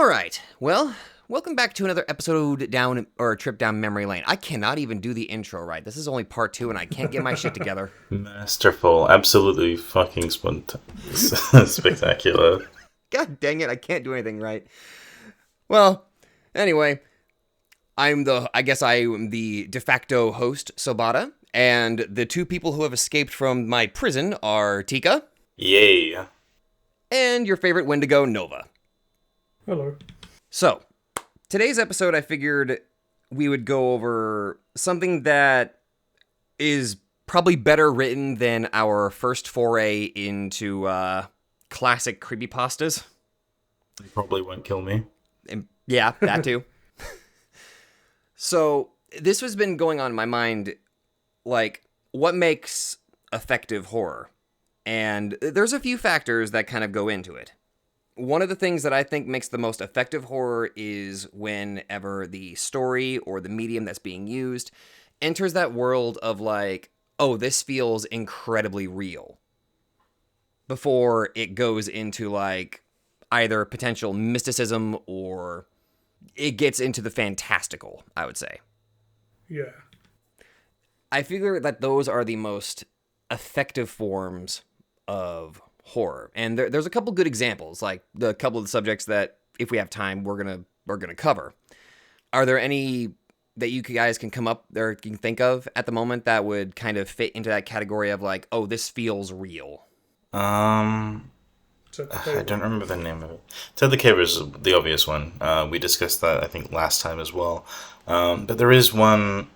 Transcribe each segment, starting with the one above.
right. Well, welcome back to another episode trip down memory lane. I cannot even do the intro right. This is only part 2 and I can't get my shit together. Masterful. Absolutely fucking spectacular. God dang it, I can't do anything right. Well, anyway, I am the de facto host, Sobata, and the two people who have escaped from my prison are Tika. Yay. And your favorite Wendigo, Nova. Hello. So, today's episode, I figured we would go over something that is probably better written than our first foray into classic creepypastas. You probably won't kill me. Yeah, that too. So, this has been going on in my mind, like, what makes effective horror? And there's a few factors that kind of go into it. One of the things that I think makes the most effective horror is whenever the story or the medium that's being used enters that world of like, oh, this feels incredibly real, before it goes into like either potential mysticism or it gets into the fantastical, I would say. Yeah. I figure that those are the most effective forms of horror, and there's a couple good examples, like the couple of the subjects that, if we have time, we're gonna cover. Are there any that you guys can come up there, can think of at the moment that would kind of fit into that category of like, oh, this feels real? I don't remember the name of it. Ted the Cave is the obvious one. We discussed that, I think, last time as well. But there is one.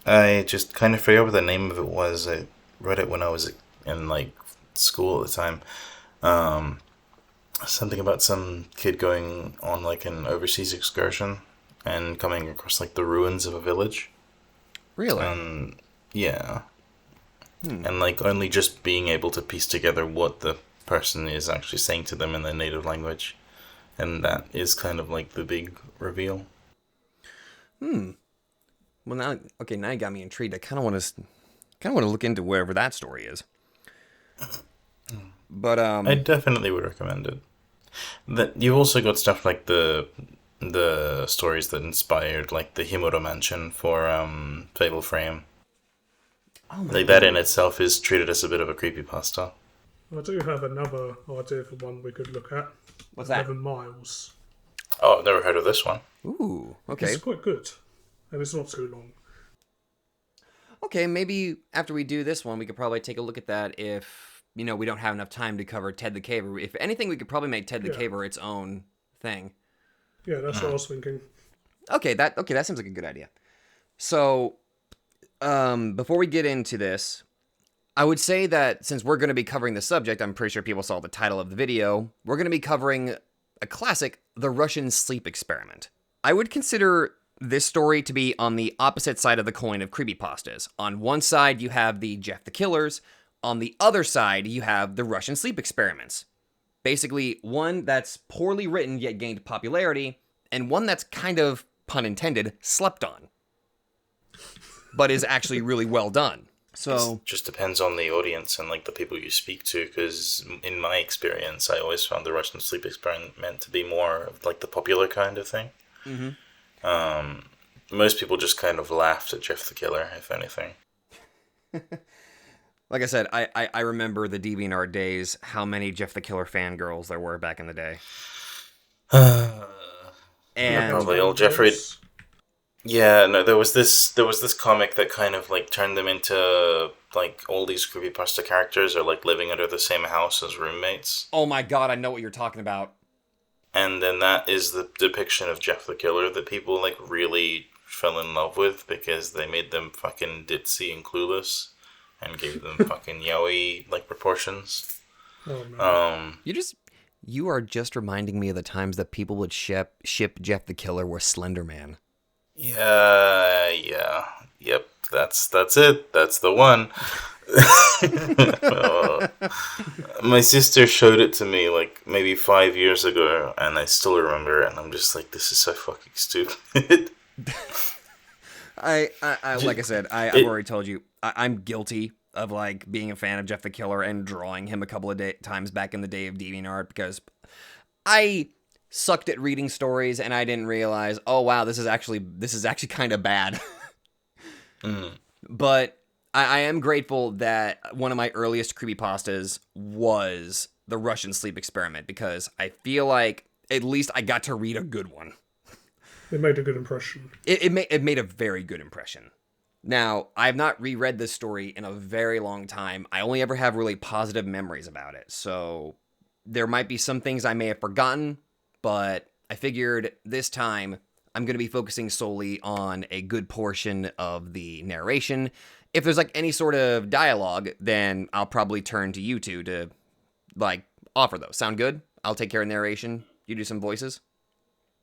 I just kind of forgot what the name of it was. I read it when I was in like school at the time. Something about some kid going on like an overseas excursion and coming across like the ruins of a village. Really? Yeah. And like only just being able to piece together what the person is actually saying to them in their native language, and that is kind of like the big reveal. Well, now you got me intrigued. I kind of want to look into wherever that story is. But I definitely would recommend it. That you've also got stuff like the stories that inspired like the Himuro Mansion for Fatal Frame. oh my Like that in itself is treated as a bit of a creepypasta. I do have another idea for one we could look at. What's that? 11 Miles. Oh, I've never heard of this one. Ooh, okay. It's quite good. And it's not too long. Okay, maybe after we do this one, we could probably take a look at that if, we don't have enough time to cover Ted the Caver. If anything, we could probably make Ted the Caver its own thing. Yeah, that's what I was thinking. Okay, that seems like a good idea. So, before we get into this, I would say that since we're going to be covering the subject, I'm pretty sure people saw the title of the video, we're going to be covering a classic, The Russian Sleep Experiment. I would consider this story to be on the opposite side of the coin of creepypastas. On one side, you have the Jeff the Killers. On the other side, you have the Russian Sleep Experiments. Basically, one that's poorly written yet gained popularity, and one that's kind of, pun intended, slept on, but is actually really well done. So It just depends on the audience and like the people you speak to, because in my experience, I always found the Russian Sleep Experiment to be more of like the popular kind of thing. Most people just kind of laughed at Jeff the Killer, if anything. like I said, I remember the DeviantArt days, how many Jeff the Killer fangirls there were back in the day. And Probably old Jeffrey. Yeah, no, there was this comic that kind of like turned them into like all these creepypasta characters are like living under the same house as roommates. oh my god, I know what you're talking about. And then that is the depiction of Jeff the Killer that people like really fell in love with because they made them fucking ditzy and clueless and gave them fucking yaoi like proportions. Oh, man. You are just reminding me of the times that people would ship Jeff the Killer with Slender Man. Yeah, yep, that's it. That's the one. My sister showed it to me like maybe 5 years ago, and I still remember it. And I'm just like, this is so fucking stupid. I like I said, I've already told you, I'm guilty of like being a fan of Jeff the Killer and drawing him a couple of times back in the day of DeviantArt because I sucked at reading stories, and I didn't realize, oh wow, this is actually kind of bad. But I am grateful that one of my earliest creepypastas was the Russian sleep experiment, because I feel like at least I got to read a good one. It made a good impression. It made a very good impression. Now, I have not reread this story in a very long time. I only ever have really positive memories about it. So there might be some things I may have forgotten, but I figured this time I'm going to be focusing solely on a good portion of the narration. If there's like any sort of dialogue, then I'll probably turn to you two to like offer those. Sound good? I'll take care of narration. You do some voices?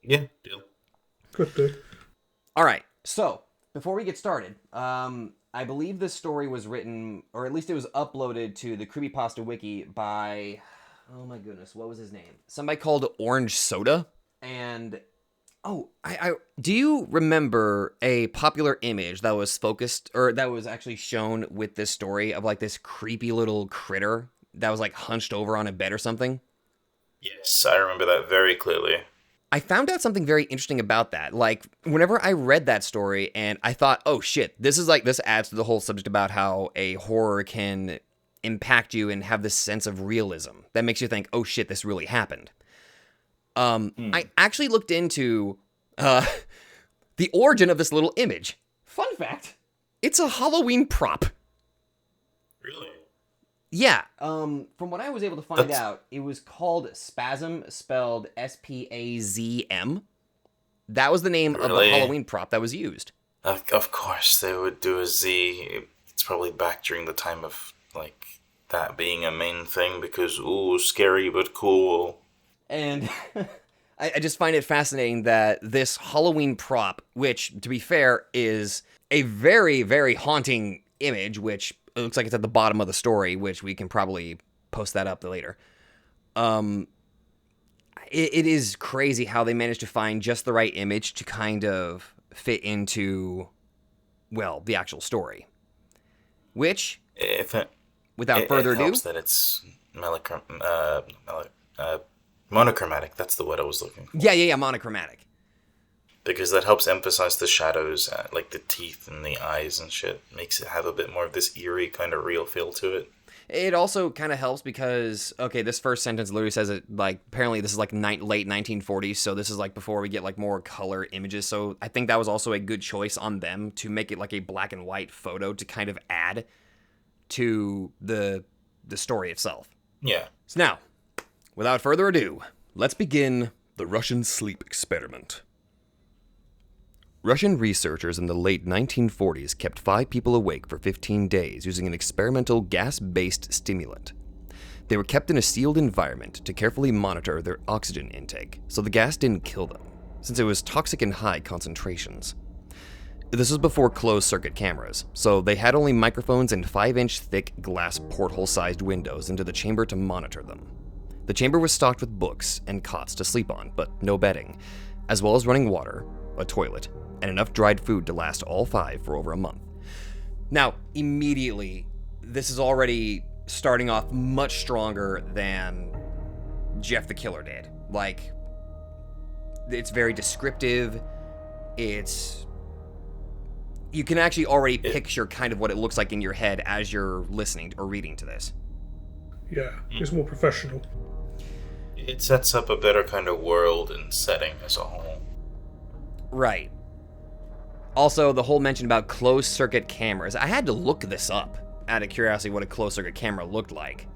Yeah, deal. Could do. All right. So before we get started, I believe this story was written, or at least it was uploaded to the Creepypasta Wiki by, oh my goodness, what was his name? Somebody called Orange Soda. And, I do you remember a popular image that was focused, or that was actually shown with this story of like this creepy little critter that was like hunched over on a bed or something? Yes, I remember that very clearly. I found out something very interesting about that. Like, whenever I read that story and I thought, oh shit, this adds to the whole subject about how a horror can impact you and have this sense of realism that makes you think, oh shit, this really happened. I actually looked into the origin of this little image. Fun fact, it's a Halloween prop. Really? Yeah, from what I was able to find out, it was called Spasm, spelled S-P-A-Z-M. That was the name of the Halloween prop that was used. Of course, they would do a Z. It's probably back during the time of, like, that being a main thing, because, ooh, scary but cool. And I just find it fascinating that this Halloween prop, which, to be fair, is a very, very haunting image, which... it looks like it's at the bottom of the story, which we can probably post that up later. It is crazy how they managed to find just the right image to kind of fit into, well, the actual story. Which, without further ado... It helps that it's monochromatic. That's the word I was looking for. Yeah, monochromatic. Because that helps emphasize the shadows, like the teeth and the eyes and shit. Makes it have a bit more of this eerie kind of real feel to it. It also kind of helps because, okay, this first sentence literally says it, like, apparently this is like late 1940s, so this is like before we get like more color images. So I think that was also a good choice on them to make it like a black and white photo to kind of add to the story itself. Yeah. So now, without further ado, let's begin the Russian sleep experiment. Russian researchers in the late 1940s kept 5 people awake for 15 days using an experimental gas-based stimulant. They were kept in a sealed environment to carefully monitor their oxygen intake, so the gas didn't kill them, since it was toxic in high concentrations. This was before closed-circuit cameras, so they had only microphones and 5-inch thick glass porthole-sized windows into the chamber to monitor them. The chamber was stocked with books and cots to sleep on, but no bedding, as well as running water, a toilet, and enough dried food to last all 5 for over a month. Now, immediately, this is already starting off much stronger than Jeff the Killer did. Like, it's very descriptive. You can actually already picture kind of what it looks like in your head as you're listening or reading to this. Yeah, it's more professional. It sets up a better kind of world and setting as a whole. Right. Also, the whole mention about closed-circuit cameras. I had to look this up out of curiosity what a closed-circuit camera looked like.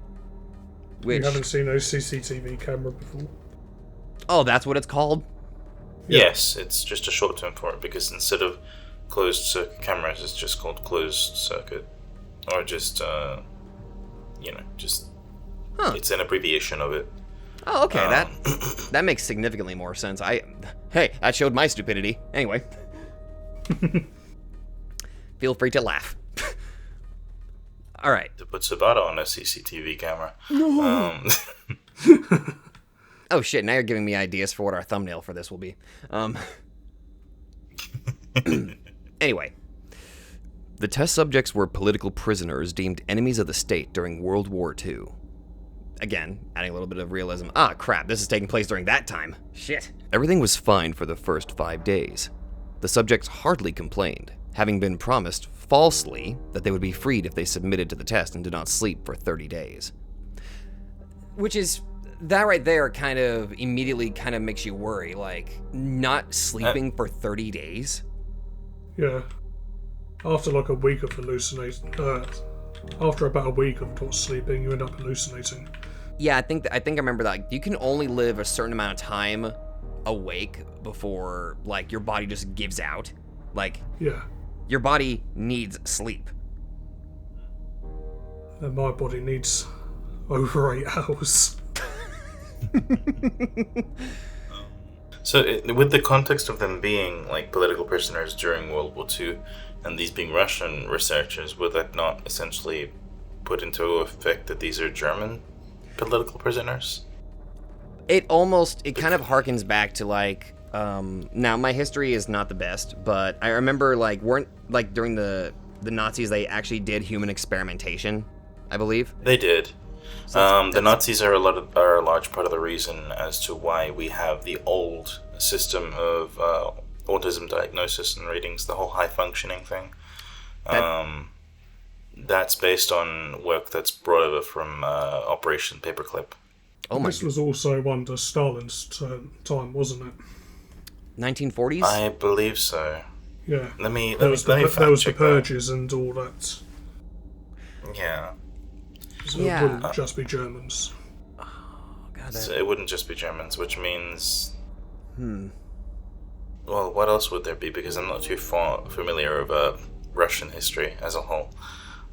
You haven't seen a CCTV camera before? Oh, that's what it's called? Yeah. Yes, it's just a short term for it, because instead of closed-circuit cameras, it's just called closed-circuit. Or just, it's an abbreviation of it. Oh, okay, that makes significantly more sense. Hey, that showed my stupidity. Anyway. Feel free to laugh. All right. To put Sabata on a CCTV camera. No. Oh shit, now you're giving me ideas for what our thumbnail for this will be. Anyway. The test subjects were political prisoners deemed enemies of the state during World War II. Again, adding a little bit of realism. Ah, crap, this is taking place during that time. Shit. Everything was fine for the first 5 days. The subjects hardly complained, having been promised, falsely, that they would be freed if they submitted to the test and did not sleep for 30 days. Which is, that right there kind of immediately kind of makes you worry, like, not sleeping for 30 days? Yeah. After like a week of hallucinating, after about a week of not sleeping, you end up hallucinating. Yeah, I think I remember that. Like, you can only live a certain amount of time awake before, like, your body just gives out. Like, Yeah. your body needs sleep. And my body needs over 8 hours. So, with the context of them being like political prisoners during World War II, and these being Russian researchers, would that not essentially put into effect that these are German political prisoners? It kind of harkens back to, like, now my history is not the best, but I remember, like, during the Nazis, they actually did human experimentation, I believe. They did. So the Nazis are a large part of the reason as to why we have the old system of autism diagnosis and ratings, the whole high functioning thing. That's based on work that's brought over from Operation Paperclip. Oh my! This was also under Stalin's time, wasn't it? 1940s? I believe so. Yeah. Let me There was the purges and all that. Yeah. So it wouldn't just be Germans. Oh, God, So it wouldn't just be Germans, which means... Hmm. Well, what else would there be? Because I'm not too familiar with Russian history as a whole.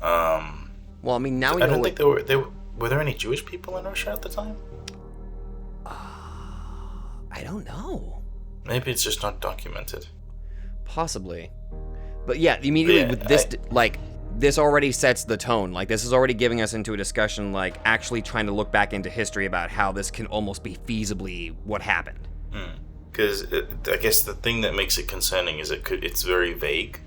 Well, I mean, now we know... I don't think were there any Jewish people in Russia at the time? I don't know. Maybe it's just not documented. Possibly. But yeah, immediately with this, this already sets the tone. Like, this is already giving us into a discussion, like, actually trying to look back into history about how this can almost be feasibly what happened. Because I guess the thing that makes it concerning is it's very vague.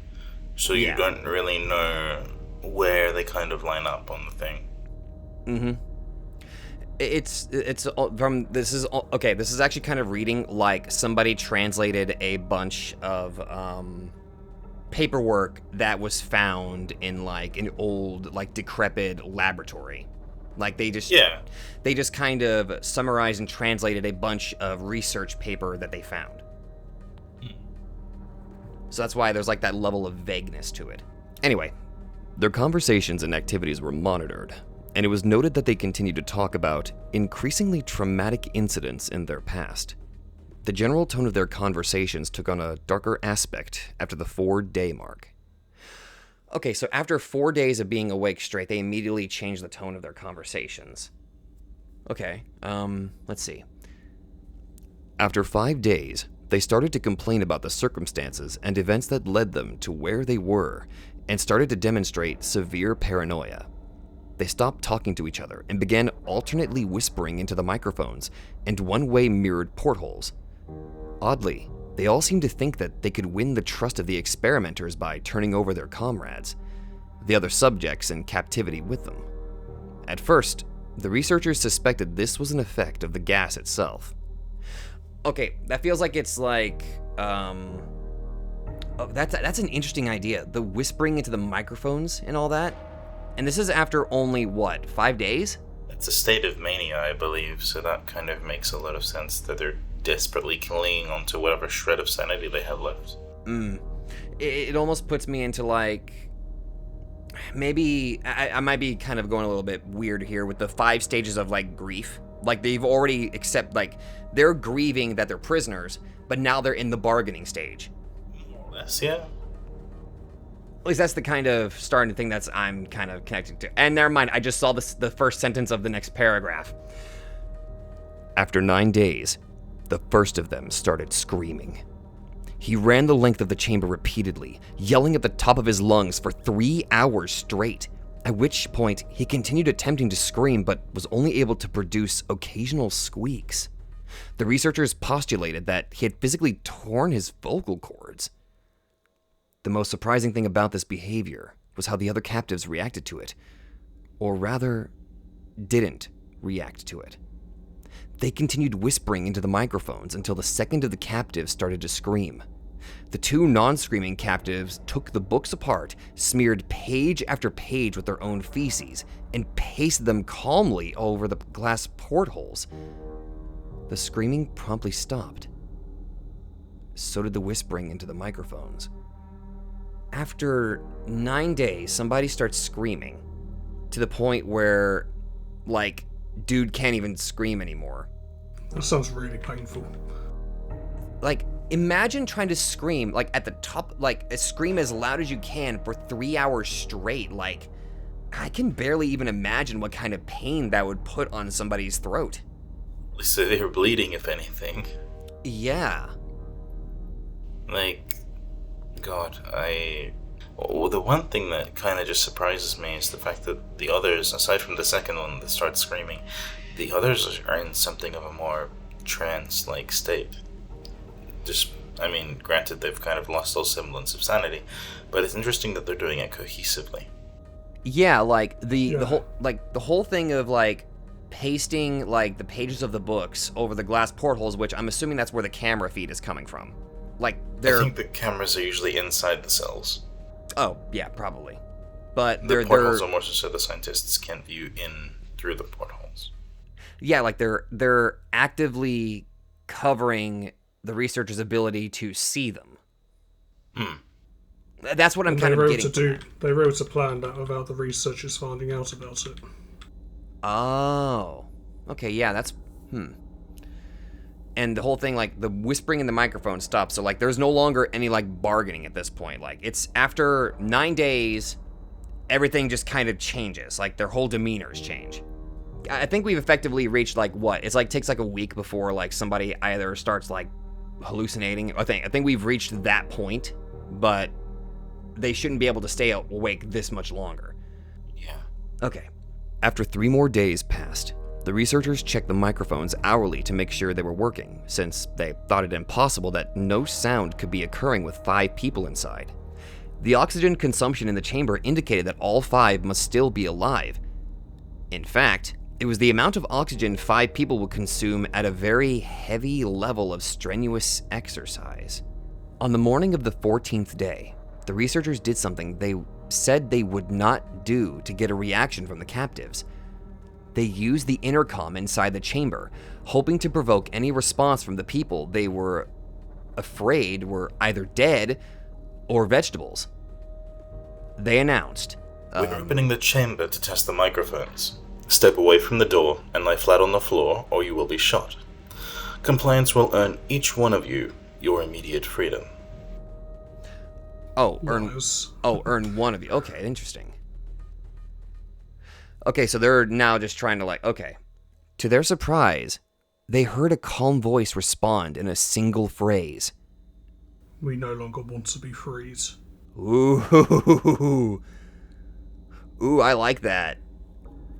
So you don't really know where they kind of line up on the thing. Mm-hmm. It's from, this is actually kind of reading like somebody translated a bunch of paperwork that was found in like an old, like, decrepit laboratory. Like, they just kind of summarized and translated a bunch of research paper that they found. So that's why there's like that level of vagueness to it. Anyway, their conversations and activities were monitored, and it was noted that they continued to talk about increasingly traumatic incidents in their past. The general tone of their conversations took on a darker aspect after the 4-day mark. Okay, so after 4 days of being awake straight, they immediately changed the tone of their conversations. Okay, let's see. After 5 days, they started to complain about the circumstances and events that led them to where they were, and started to demonstrate severe paranoia. They stopped talking to each other and began alternately whispering into the microphones and one-way mirrored portholes. Oddly, they all seemed to think that they could win the trust of the experimenters by turning over their comrades, the other subjects in captivity with them. At first, the researchers suspected this was an effect of the gas itself. Okay, that feels like it's like, that's an interesting idea. The whispering into the microphones and all that. And this is after only, 5 days? It's a state of mania, I believe, so that kind of makes a lot of sense that they're desperately clinging onto whatever shred of sanity they have left. It almost puts me into, like, maybe, I might be kind of going a little bit weird here with the 5 stages of, like, grief. Like, they've already they're grieving that they're prisoners, but now they're in the bargaining stage. More or less, yeah. At least that's the kind of starting thing I'm kind of connecting to. And never mind, I just saw the first sentence of the next paragraph. After 9 days, the first of them started screaming. He ran the length of the chamber repeatedly, yelling at the top of his lungs for 3 hours straight, at which point he continued attempting to scream but was only able to produce occasional squeaks. The researchers postulated that he had physically torn his vocal cords. The most surprising thing about this behavior was how the other captives reacted to it, or rather, didn't, react to it. They continued whispering into the microphones until the second of the captives started to scream. The two non-screaming captives took the books apart, smeared page after page with their own feces, and pasted them calmly over the glass portholes. The screaming promptly stopped. So did the whispering into the microphones. After 9 days, somebody starts screaming to the point where, like, dude can't even scream anymore. That sounds really painful. Like, imagine trying to scream, like, at the top, like, scream as loud as you can for 3 hours straight. Like, I can barely even imagine what kind of pain that would put on somebody's throat. So they were bleeding, if anything. Yeah. Like, God, Well, the one thing that kind of just surprises me is the fact that the others, aside from the second one that starts screaming, the others are in something of a more trance-like state. Granted, they've kind of lost all semblance of sanity, but it's interesting that they're doing it cohesively. Yeah, like the whole thing of like pasting like the pages of the books over the glass portholes, which I'm assuming that's where the camera feed is coming from. Like I think the cameras are usually inside the cells. Oh, yeah, probably. But the portholes are more so the scientists can view in through the portholes. Yeah, like they're actively covering the researcher's ability to see them. That's what I'm kind of getting. They were able to plan that without the researchers finding out about it. Oh. Okay, yeah, that's... And the whole thing, like, the whispering in the microphone stops, so, like, there's no longer any, like, bargaining at this point. Like, it's after 9 days, everything just kind of changes. Like, their whole demeanors change. I think we've effectively reached, like, what? It's, like, takes, like, a week before, like, somebody either starts, like, hallucinating. I think we've reached that point, but they shouldn't be able to stay awake this much longer. Yeah. Okay. After 3 more days passed, the researchers checked the microphones hourly to make sure they were working, since they thought it impossible that no sound could be occurring with 5 people inside. The oxygen consumption in the chamber indicated that all 5 must still be alive. In fact, it was the amount of oxygen 5 people would consume at a very heavy level of strenuous exercise. On the morning of the 14th day, the researchers did something they said they would not do to get a reaction from the captives. They used the intercom inside the chamber, hoping to provoke any response from the people they were afraid were either dead or vegetables. They announced, "We're opening the chamber to test the microphones. Step away from the door and lie flat on the floor, or you will be shot. Compliance will earn each one of you your immediate freedom." Earn one of you. Okay, interesting. Okay, so they're now just trying to okay. To their surprise, they heard a calm voice respond in a single phrase. "We no longer want to be freed." Ooh, I like that.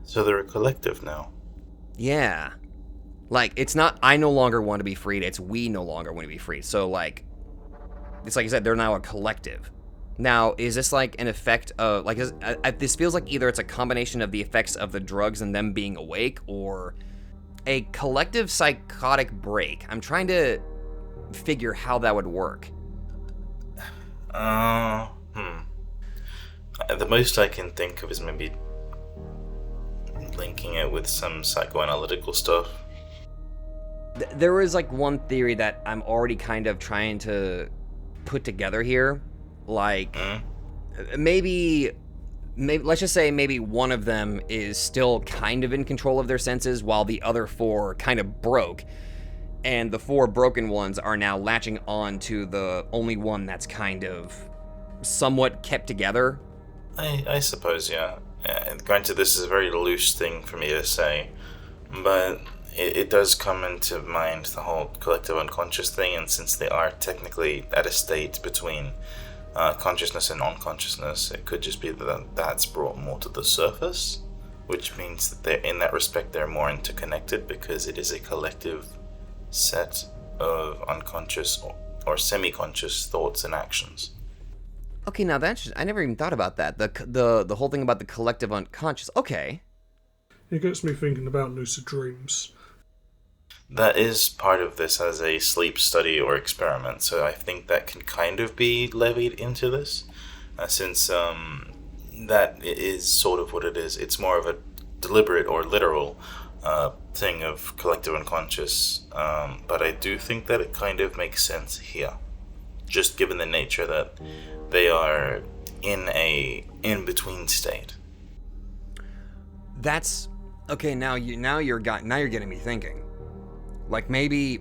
So they're a collective now. Yeah. Like, it's not, I no longer want to be freed, it's we no longer want to be freed. So, it's like you said, they're now a collective. Now, is this an effect of, this feels like either it's a combination of the effects of the drugs and them being awake, or a collective psychotic break. I'm trying to figure how that would work. The most I can think of is maybe linking it with some psychoanalytical stuff. There is one theory that I'm already kind of trying to put together here. Maybe let's just say maybe one of them is still kind of in control of their senses while the other 4 kind of broke. And the 4 broken ones are now latching on to the only one that's kind of somewhat kept together. I suppose, yeah. Granted, this is a very loose thing for me to say, but it does come into mind the whole collective unconscious thing, and since they are technically at a state between consciousness and unconsciousness, it could just be that that's brought more to the surface, which means that they're, in that respect, they're more interconnected because it is a collective set of unconscious or semi-conscious thoughts and actions. Okay, now I never even thought about that. The whole thing about the collective unconscious. Okay. It gets me thinking about lucid dreams. That is part of this as a sleep study or experiment, so I think that can kind of be levied into this, since that is sort of what it is. It's more of a deliberate or literal thing of collective unconscious, but I do think that it kind of makes sense here, just given the nature that they are in a in-between state. That's okay. Now you're getting me thinking. Like maybe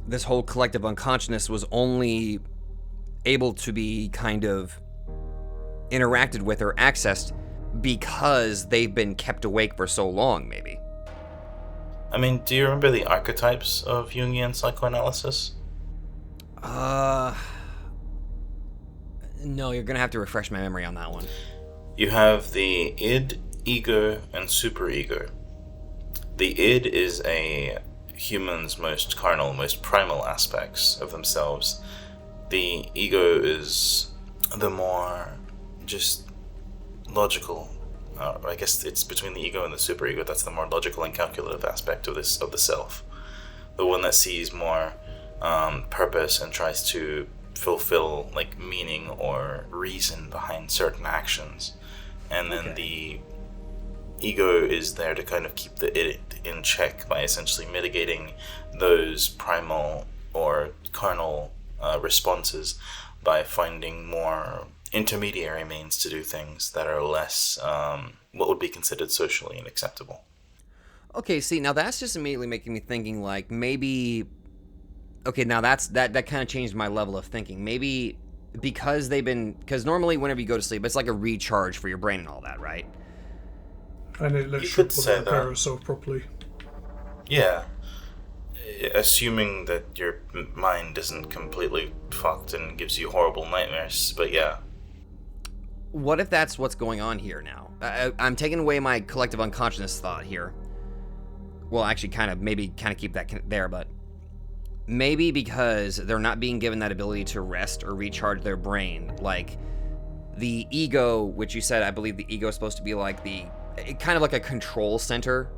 this whole collective unconsciousness was only able to be kind of interacted with or accessed because they've been kept awake for so long, maybe. I mean, do you remember the archetypes of Jungian psychoanalysis? No, you're gonna have to refresh my memory on that one. You have the id, ego, and superego. The id is a human's most carnal, most primal aspects of themselves. The ego is the more just logical. I guess it's between the ego and the superego. That's the more logical and calculative aspect of the self. The one that sees more purpose and tries to fulfill like meaning or reason behind certain actions. And then the ego is there to kind of keep the id in check by essentially mitigating those primal or carnal responses by finding more intermediary means to do things that are less what would be considered socially unacceptable. Okay, see, now that's just immediately making me thinking like maybe okay, now that kind of changed my level of thinking. Maybe because normally whenever you go to sleep it's like a recharge for your brain and all that, right? And it lets you repair itself properly. Yeah. Assuming that your mind isn't completely fucked and gives you horrible nightmares, but yeah. What if that's what's going on here now? I'm taking away my collective unconsciousness thought here. Well, actually, kind of keep that there, but maybe because they're not being given that ability to rest or recharge their brain, like the ego, which you said, I believe the ego is supposed to be like kind of like a control center.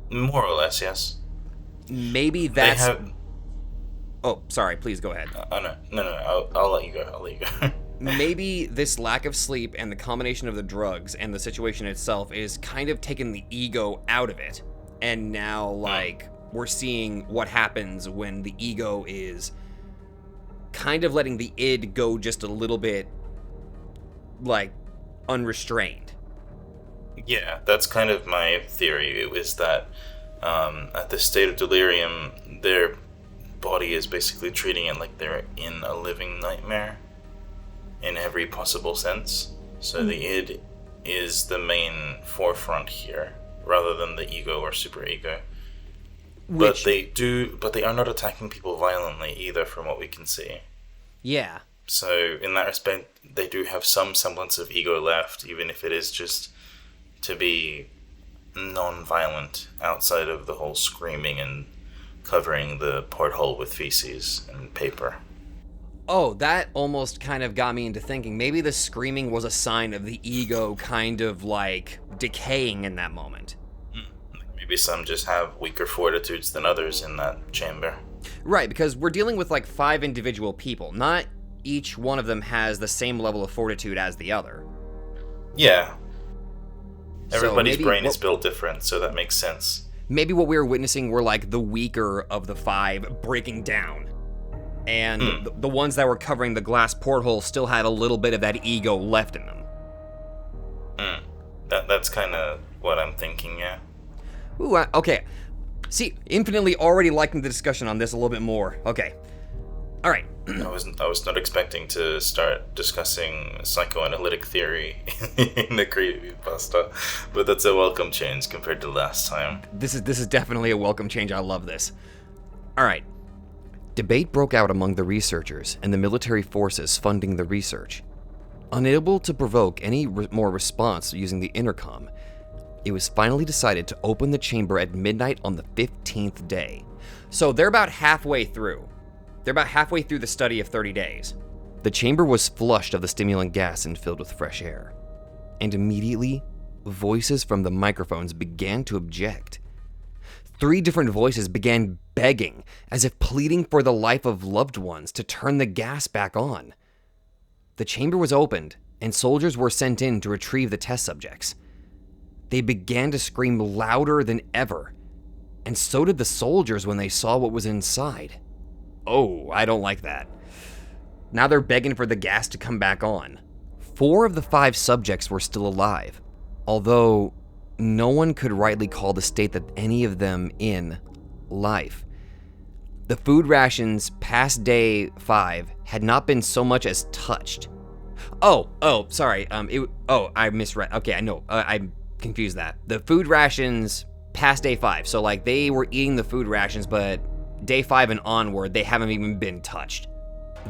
More or less, yes. Maybe that's... Oh, sorry, please go ahead. No, I'll let you go. Maybe this lack of sleep and the combination of the drugs and the situation itself is kind of taking the ego out of it. And now, like, we're seeing what happens when the ego is kind of letting the id go just a little bit, like, unrestrained. Yeah, that's kind of my theory. It was that at this state of delirium, their body is basically treating it like they're in a living nightmare in every possible sense. So the id is the main forefront here, rather than the ego or superego. But they are not attacking people violently either, from what we can see. Yeah. So in that respect, they do have some semblance of ego left, even if it is just to be non-violent outside of the whole screaming and covering the porthole with feces and paper. Oh, that almost kind of got me into thinking maybe the screaming was a sign of the ego kind of like decaying in that moment. Maybe some just have weaker fortitudes than others in that chamber. Right, because we're dealing with like 5 individual people. Not each one of them has the same level of fortitude as the other. Yeah. Everybody's brain is built different, so that makes sense. Maybe what we were witnessing were like the weaker of the 5 breaking down. And the ones that were covering the glass porthole still had a little bit of that ego left in them. That's kind of what I'm thinking, yeah. Ooh, okay. See, infinitely already liking the discussion on this a little bit more. Okay. All right. I was not expecting to start discussing psychoanalytic theory in the creepypasta, but that's a welcome change compared to last time. This is definitely a welcome change. I love this. All right. Debate broke out among the researchers and the military forces funding the research. Unable to provoke any more response using the intercom, it was finally decided to open the chamber at midnight on the 15th day. So they're about halfway through. They're about halfway through the study of 30 days. The chamber was flushed of the stimulant gas and filled with fresh air. And immediately, voices from the microphones began to object. 3 different voices began begging, as if pleading for the life of loved ones, to turn the gas back on. The chamber was opened, and soldiers were sent in to retrieve the test subjects. They began to scream louder than ever, and so did the soldiers when they saw what was inside. Oh, I don't like that. Now they're begging for the gas to come back on. 4 of the 5 subjects were still alive, although no one could rightly call the state that any of them in life. The food rations past day 5 had not been so much as touched. Sorry. I misread. Okay, I know. I confused that. The food rations past day 5. So, like, they were eating the food rations, but day 5 and onward, they haven't even been touched.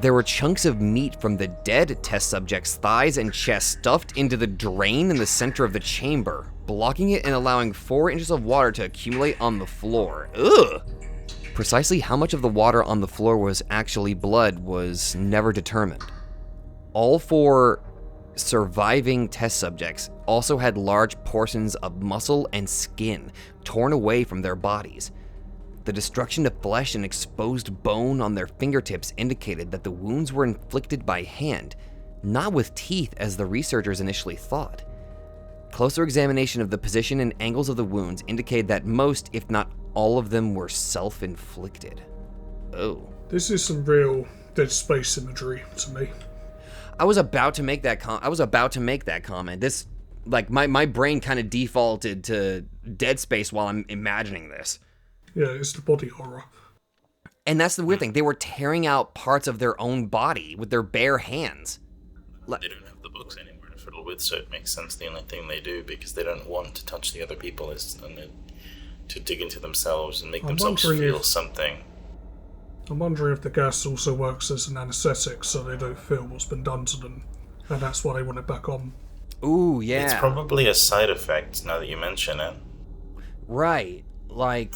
There were chunks of meat from the dead test subject's thighs and chest stuffed into the drain in the center of the chamber, blocking it and allowing 4 inches of water to accumulate on the floor. Ugh! Precisely how much of the water on the floor was actually blood was never determined. All 4 surviving test subjects also had large portions of muscle and skin torn away from their bodies. The destruction of flesh and exposed bone on their fingertips indicated that the wounds were inflicted by hand, not with teeth as the researchers initially thought. Closer examination of the position and angles of the wounds indicated that most, if not all of them, were self-inflicted. Oh. This is some real Dead Space imagery to me. I was about to make that comment. This, like, my brain kind of defaulted to Dead Space while I'm imagining this. Yeah, it's the body horror. And that's the weird thing. They were tearing out parts of their own body with their bare hands. They don't have the books anymore to fiddle with, so it makes sense the only thing they do, because they don't want to touch the other people, is to dig into themselves and make themselves feel something. I'm wondering if the gas also works as an anesthetic, so they don't feel what's been done to them, and that's why they want it back on. Ooh, yeah. It's probably a side effect, now that you mention it. Right. Like,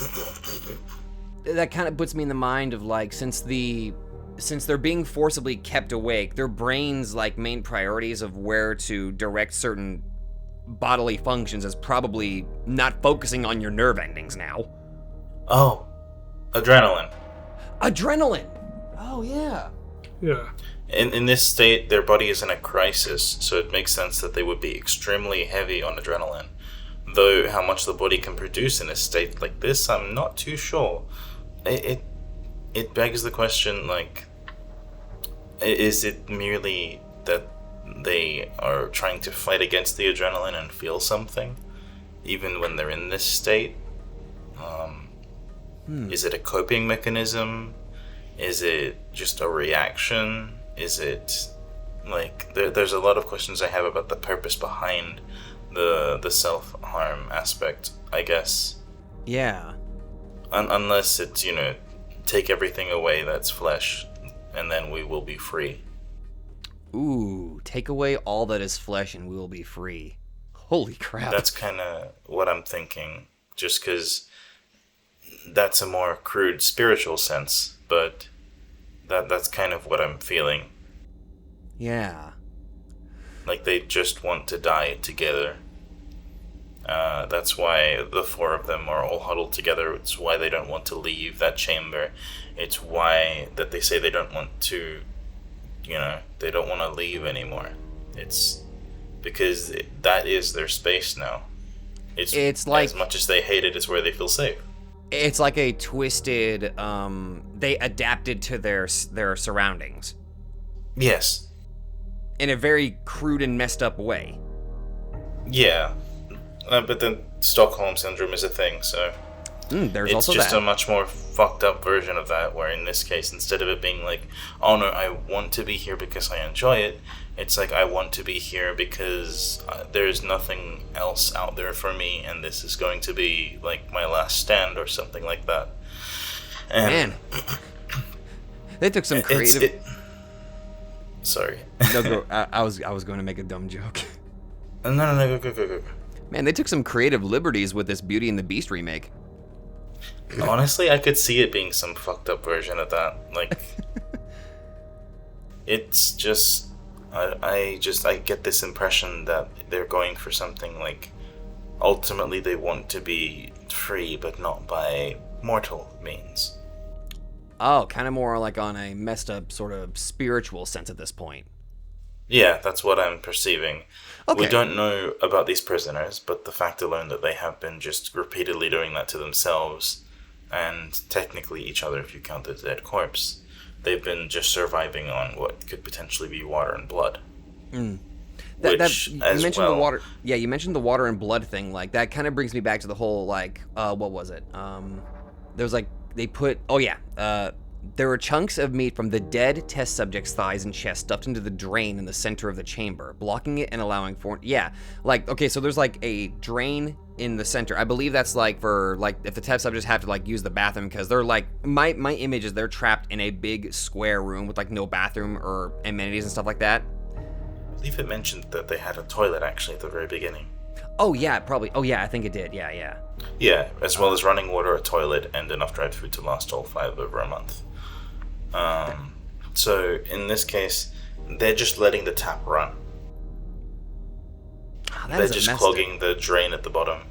that kind of puts me in the mind of, like, since they're being forcibly kept awake, their brain's, like, main priorities of where to direct certain bodily functions is probably not focusing on your nerve endings now. Oh, adrenaline. Adrenaline! Oh, yeah. Yeah. In this state, their body is in a crisis, so it makes sense that they would be extremely heavy on adrenaline. Though how much the body can produce in a state like this, I'm not too sure. It begs the question, like, is it merely that they are trying to fight against the adrenaline and feel something, even when they're in this state? Is it a coping mechanism? Is it just a reaction? Is it, like, there's a lot of questions I have about the purpose behind the self-harm aspect, I guess. Yeah. Unless it's, take everything away that's flesh, and then we will be free. Ooh, take away all that is flesh and we will be free. Holy crap. That's kind of what I'm thinking, just because that's a more crude spiritual sense, but that's kind of what I'm feeling. Yeah. Like, they just want to die together. That's why the 4 of them are all huddled together. It's why they don't want to leave that chamber. It's why that they say they don't want to, they don't want to leave anymore. It's because that is their space now. It's like, as much as they hate it, it's where they feel safe. It's like a twisted, they adapted to their surroundings. Yes. In a very crude and messed up way. Yeah. But then Stockholm Syndrome is a thing, so... there's also that. It's just a much more fucked up version of that, where in this case, instead of it being like, oh no, I want to be here because I enjoy it, it's like, I want to be here because there's nothing else out there for me, and this is going to be, like, my last stand, or something like that. And man. They took some creative... Sorry. No, go. I was going to make a dumb joke. No, go. Man, they took some creative liberties with this Beauty and the Beast remake. Honestly, I could see it being some fucked up version of that. Like, it's just, I get this impression that they're going for something, like, ultimately they want to be free, but not by mortal means. Oh, kind of more like on a messed up sort of spiritual sense at this point. Yeah, that's what I'm perceiving. Okay. We don't know about these prisoners, but the fact alone that they have been just repeatedly doing that to themselves, and technically each other if you count the dead corpse, they've been just surviving on what could potentially be water and blood. You mentioned the water. Yeah, you mentioned the water and blood thing. Like that kind of brings me back to the whole what was it? There's like they put. Oh yeah. There were chunks of meat from the dead test subject's thighs and chest stuffed into the drain in the center of the chamber, blocking it and allowing for. Yeah, like okay, so there's like a drain in the center. I believe that's like for like if the test subjects have to like use the bathroom because they're like my image is they're trapped in a big square room with like no bathroom or amenities and stuff like that. I believe it mentioned that they had a toilet actually at the very beginning. Oh yeah, probably. Oh yeah, I think it did. Yeah. Yeah, as well as running water, a toilet, and enough dried food to last all 5 over a month. So in this case, they're just letting the tap run. They're just clogging the drain at the bottom,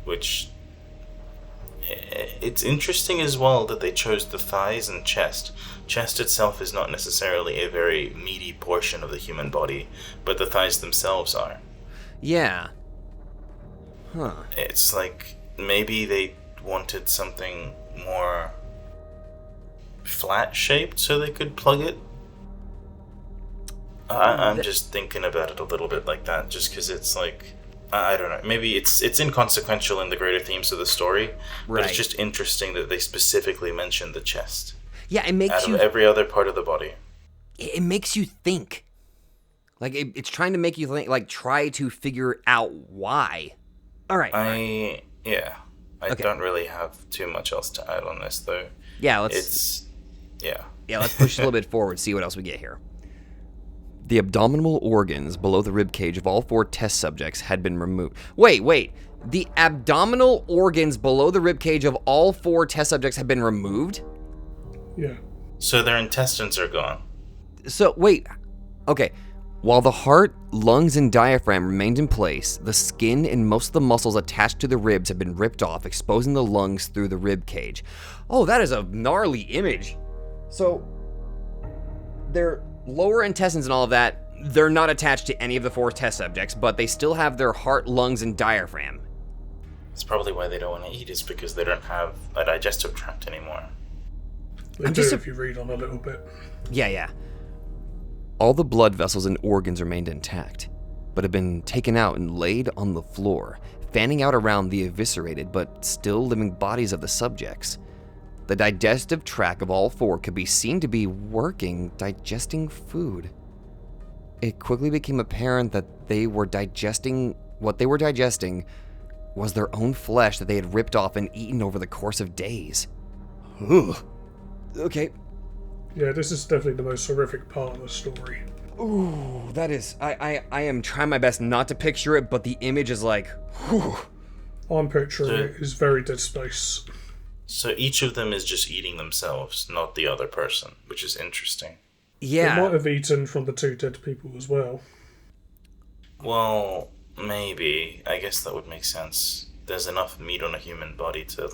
which it's interesting as well that they chose the thighs and chest. Chest itself is not necessarily a very meaty portion of the human body, but the thighs themselves are. Yeah. Huh. It's like maybe they wanted something more flat shaped so they could plug it. I'm just thinking about it a little bit like that, just because it's like I don't know. Maybe it's inconsequential in the greater themes of the story, but it's just interesting that they specifically mentioned the chest. Yeah, it makes out of every other part of the body. It makes you think. Like it's trying to make you think. Like try to figure out why. All right. I don't really have too much else to add on this though. Yeah, let's push a little bit forward. See what else we get here. The abdominal organs below the ribcage of all 4 test subjects had been removed. Wait. The abdominal organs below the ribcage of all 4 test subjects have been removed? Yeah. So their intestines are gone. So, wait. Okay. While the heart, lungs, and diaphragm remained in place, the skin and most of the muscles attached to the ribs had been ripped off, exposing the lungs through the ribcage. Oh, that is a gnarly image. So, their lower intestines and all of that, they're not attached to any of the 4 test subjects, but they still have their heart, lungs, and diaphragm. That's probably why they don't want to eat, is because they don't have a digestive tract anymore. They do if you read on a little bit. Yeah. All the blood vessels and organs remained intact, but had been taken out and laid on the floor, fanning out around the eviscerated but still living bodies of the subjects. The digestive tract of all 4 could be seen to be working, digesting food. It quickly became apparent that what they were digesting was their own flesh that they had ripped off and eaten over the course of days. Ugh. Okay. Yeah, this is definitely the most horrific part of the story. Ooh, that is... I am trying my best not to picture it, but the image is like... Whew. I'm picturing it is very Dead Space. So each of them is just eating themselves, not the other person, which is interesting. Yeah. They might have eaten from the 2 dead people as well. Well, maybe. I guess that would make sense. There's enough meat on a human body to,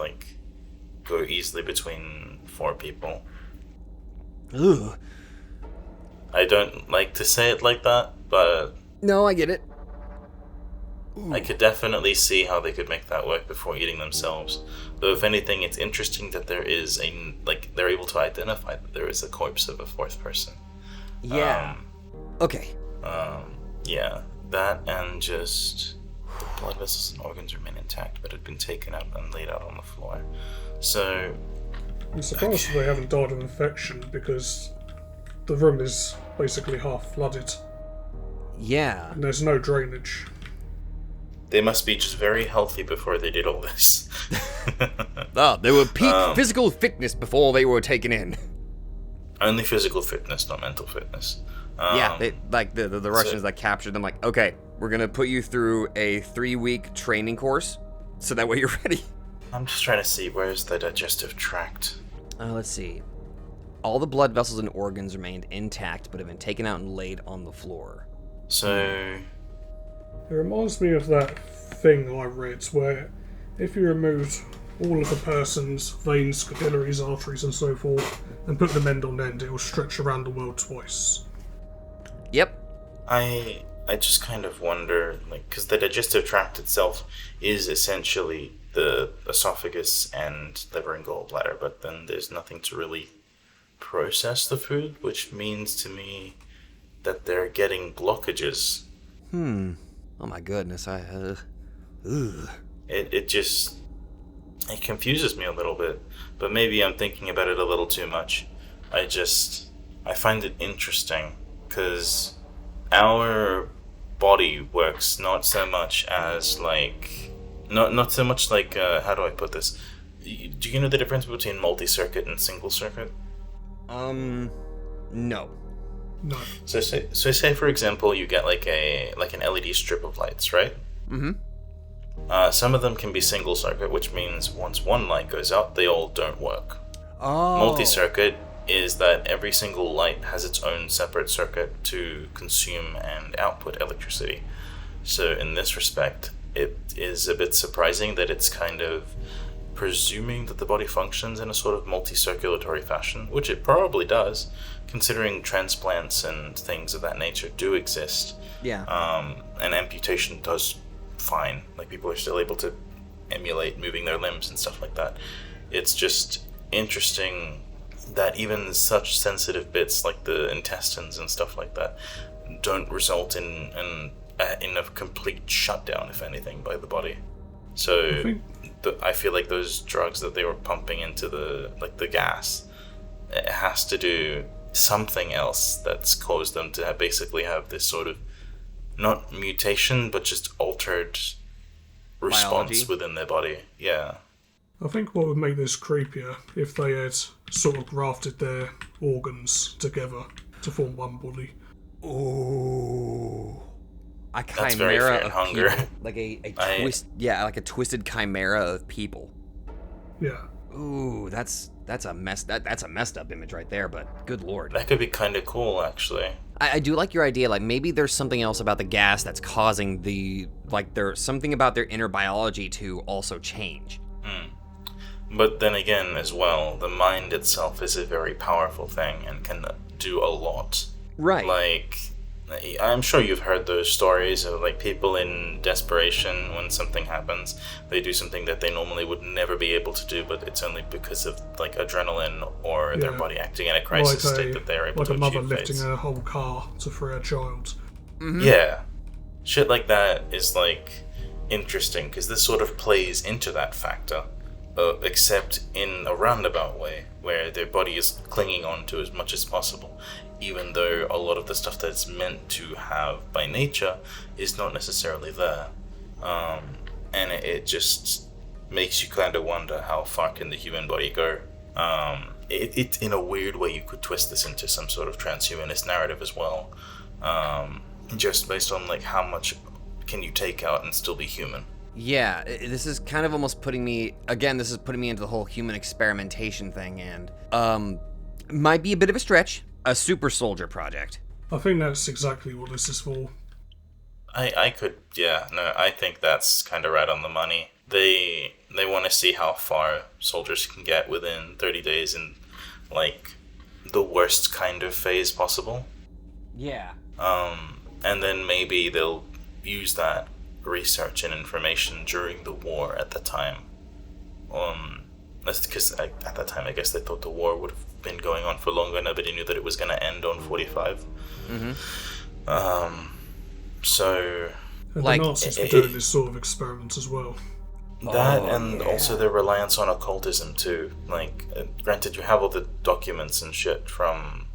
go easily between 4 people. Ugh. I don't like to say it like that, but... No, I get it. I could definitely see how they could make that work before eating themselves. Though, if anything, it's interesting that there is they're able to identify that there is a corpse of a 4th person. Yeah. Okay. Yeah, that and just the blood vessels and organs remain intact, but had been taken out and laid out on the floor. So... I'm surprised they haven't died of infection, because the room is basically half flooded. Yeah. And there's no drainage. They must be just very healthy before they did all this. They were peak physical fitness before they were taken in. Only physical fitness, not mental fitness. Yeah, they, the Russians that captured them, like, okay, we're gonna put you through a 3-week training course, so that way you're ready. I'm just trying to see, where's the digestive tract? Let's see. All the blood vessels and organs remained intact, but have been taken out and laid on the floor. So... It reminds me of that thing I read where if you removed all of a person's veins, capillaries, arteries, and so forth, and put them end on end, it will stretch around the world twice. Yep. I just kind of wonder, like, because the digestive tract itself is essentially the esophagus and liver and gallbladder, but then there's nothing to really process the food, which means to me that they're getting blockages. Oh my goodness, It confuses me a little bit, but maybe I'm thinking about it a little too much. I find it interesting, because our body works not so much as not so much like, how do I put this? Do you know the difference between multi-circuit and single circuit? No. No. So say for example you get like an LED strip of lights, right? Mm-hmm. Some of them can be single circuit, which means once one light goes out, they all don't work. Oh. Multi-circuit is that every single light has its own separate circuit to consume and output electricity. So in this respect, it is a bit surprising that it's kind of presuming that the body functions in a sort of multi-circulatory fashion, which it probably does, considering transplants and things of that nature do exist. Yeah. And amputation does fine. Like, people are still able to emulate moving their limbs and stuff like that. It's just interesting that even such sensitive bits like the intestines and stuff like that don't result in a complete shutdown, if anything, by the body. So I feel like those drugs that they were pumping into the gas, it has to do something else that's caused them to basically have this sort of, not mutation, but just altered response biology within their body. Yeah. I think what would make this creepier if they had sort of grafted their organs together to form one body. Ooh. A That's very chimera fear and of hunger. people. Like like a twisted chimera of people. Yeah. Ooh, that's a mess. That's a messed up image right there. But good lord, That could be kind of cool, actually. I do like your idea. Like, maybe there's something else about the gas that's causing there's something about their inner biology to also change. But then again, as well, the mind itself is a very powerful thing and can do a lot. Right. Like, I'm sure you've heard those stories of like people in desperation when something happens, they do something that they normally would never be able to do, but it's only because of like adrenaline or their body acting in a crisis state that they're able to achieve. Like a mother lifting a whole car to free a child. Mm-hmm. Yeah, shit like that is like interesting because this sort of plays into that factor, except in a roundabout way where their body is clinging on to as much as possible, even though a lot of the stuff that's meant to have by nature is not necessarily there. And it just makes you kind of wonder how far can the human body go. It in a weird way, you could twist this into some sort of transhumanist narrative as well, just based on like how much can you take out and still be human. Yeah, this is kind of almost putting me into the whole human experimentation thing, and might be a bit of a stretch. A super soldier project. I think that's exactly what this is for. I think that's kind of right on the money. They want to see how far soldiers can get within 30 days in like the worst kind of phase possible. Yeah. And then maybe they'll use that research and information during the war at the time. That's because at that time, I guess they thought the war would have been going on for longer. Nobody knew that it was going to end on 45. Mm-hmm. So... And the Nazis were doing this sort of experiment as well. Also their reliance on occultism too. Like, granted, you have all the documents and shit from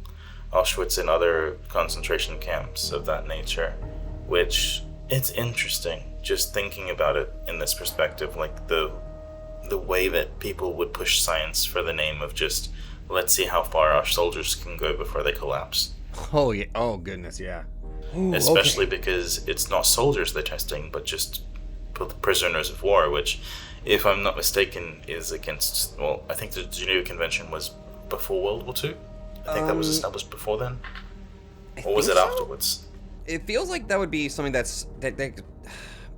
Auschwitz and other concentration camps of that nature, which, it's interesting just thinking about it in this perspective, like the way that people would push science for the name of just, let's see how far our soldiers can go before they collapse. Oh, yeah. Oh, goodness, yeah. Ooh, especially because it's not soldiers they're testing, but just prisoners of war, which, if I'm not mistaken, is against, well, I think the Geneva Convention was before World War II. I think that was established before then. Or was it afterwards? It feels like that would be something I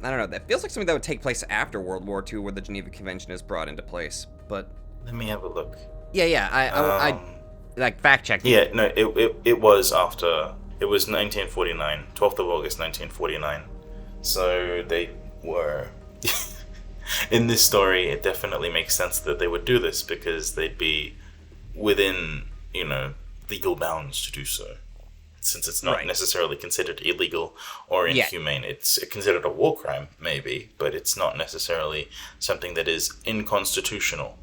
don't know. That feels like something that would take place after World War II, where the Geneva Convention is brought into place. But let me have a look. Yeah. I like fact check. Yeah, no, it was after. It was 1949, 12th of August, 1949. So they were. In this story, it definitely makes sense that they would do this because they'd be within, legal bounds to do so. Since it's not necessarily considered illegal or inhumane. It's considered a war crime, maybe, but it's not necessarily something that is unconstitutional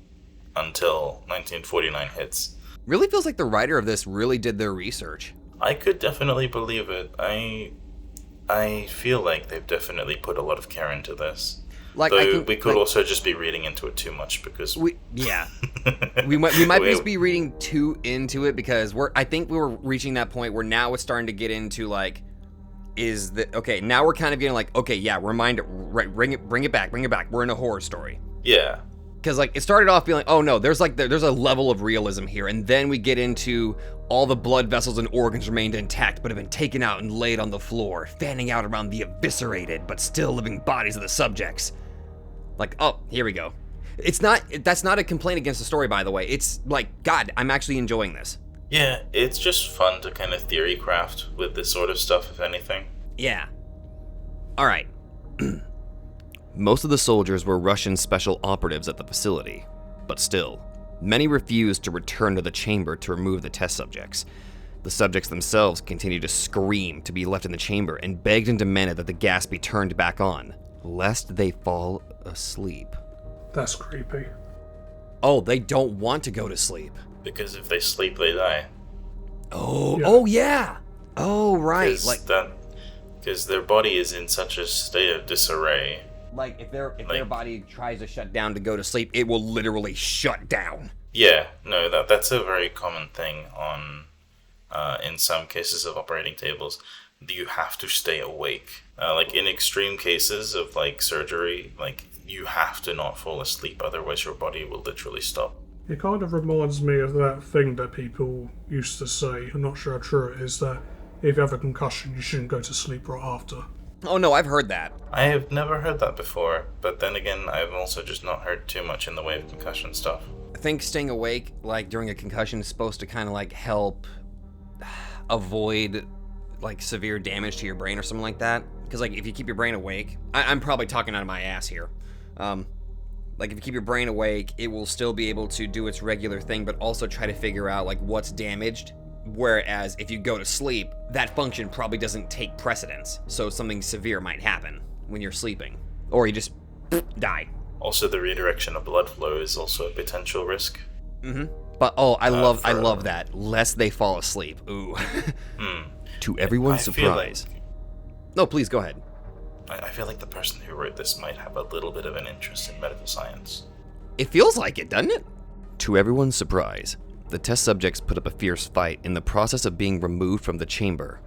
until 1949 hits. Really feels like the writer of this really did their research. I could definitely believe it. I feel like they've definitely put a lot of care into this. Though we could also just be reading into it too much because we might just be reading too into it because I think we were reaching that point where now it's starting to get into like, now we're kind of getting like, okay, yeah, remind it, right, bring it back. We're in a horror story. Yeah. Because like it started off being like, oh no, there's a level of realism here, and then we get into all the blood vessels and organs remained intact but have been taken out and laid on the floor, fanning out around the eviscerated but still living bodies of the subjects. Like, oh, here we go. That's not a complaint against the story, by the way. It's like, God, I'm actually enjoying this. Yeah, it's just fun to kind of theory craft with this sort of stuff, if anything. Yeah. All right. Most of the soldiers were Russian special operatives at the facility, but still, many refused to return to the chamber to remove the test subjects. The subjects themselves continued to scream to be left in the chamber and begged and demanded that the gas be turned back on, lest they fall asleep. That's creepy. Oh, they don't want to go to sleep. Because if they sleep, they die. Oh yeah. Oh, right. Because their body is in such a state of disarray. Like, if their body tries to shut down to go to sleep, it will literally shut down. Yeah, no, that's a very common thing on, in some cases of operating tables. You have to stay awake. Like, in extreme cases of, like, surgery, like, you have to not fall asleep, otherwise your body will literally stop. It kind of reminds me of that thing that people used to say, I'm not sure how true it is, that if you have a concussion, you shouldn't go to sleep right after. Oh no, I've heard that. I have never heard that before, but then again, I've also just not heard too much in the way of concussion stuff. I think staying awake, like, during a concussion is supposed to kind of, like, help avoid, like, severe damage to your brain or something like that. Because, like, if you keep your brain awake, I'm probably talking out of my ass here. Like, if you keep your brain awake, it will still be able to do its regular thing, but also try to figure out, like, what's damaged. Whereas if you go to sleep, that function probably doesn't take precedence. So something severe might happen when you're sleeping. Or you just die. Also, the redirection of blood flow is also a potential risk. Mm-hmm. But, I love that. Lest they fall asleep. Ooh. To everyone's surprise. No, please, go ahead. I feel like the person who wrote this might have a little bit of an interest in medical science. It feels like it, doesn't it? To everyone's surprise, the test subjects put up a fierce fight in the process of being removed from the chamber.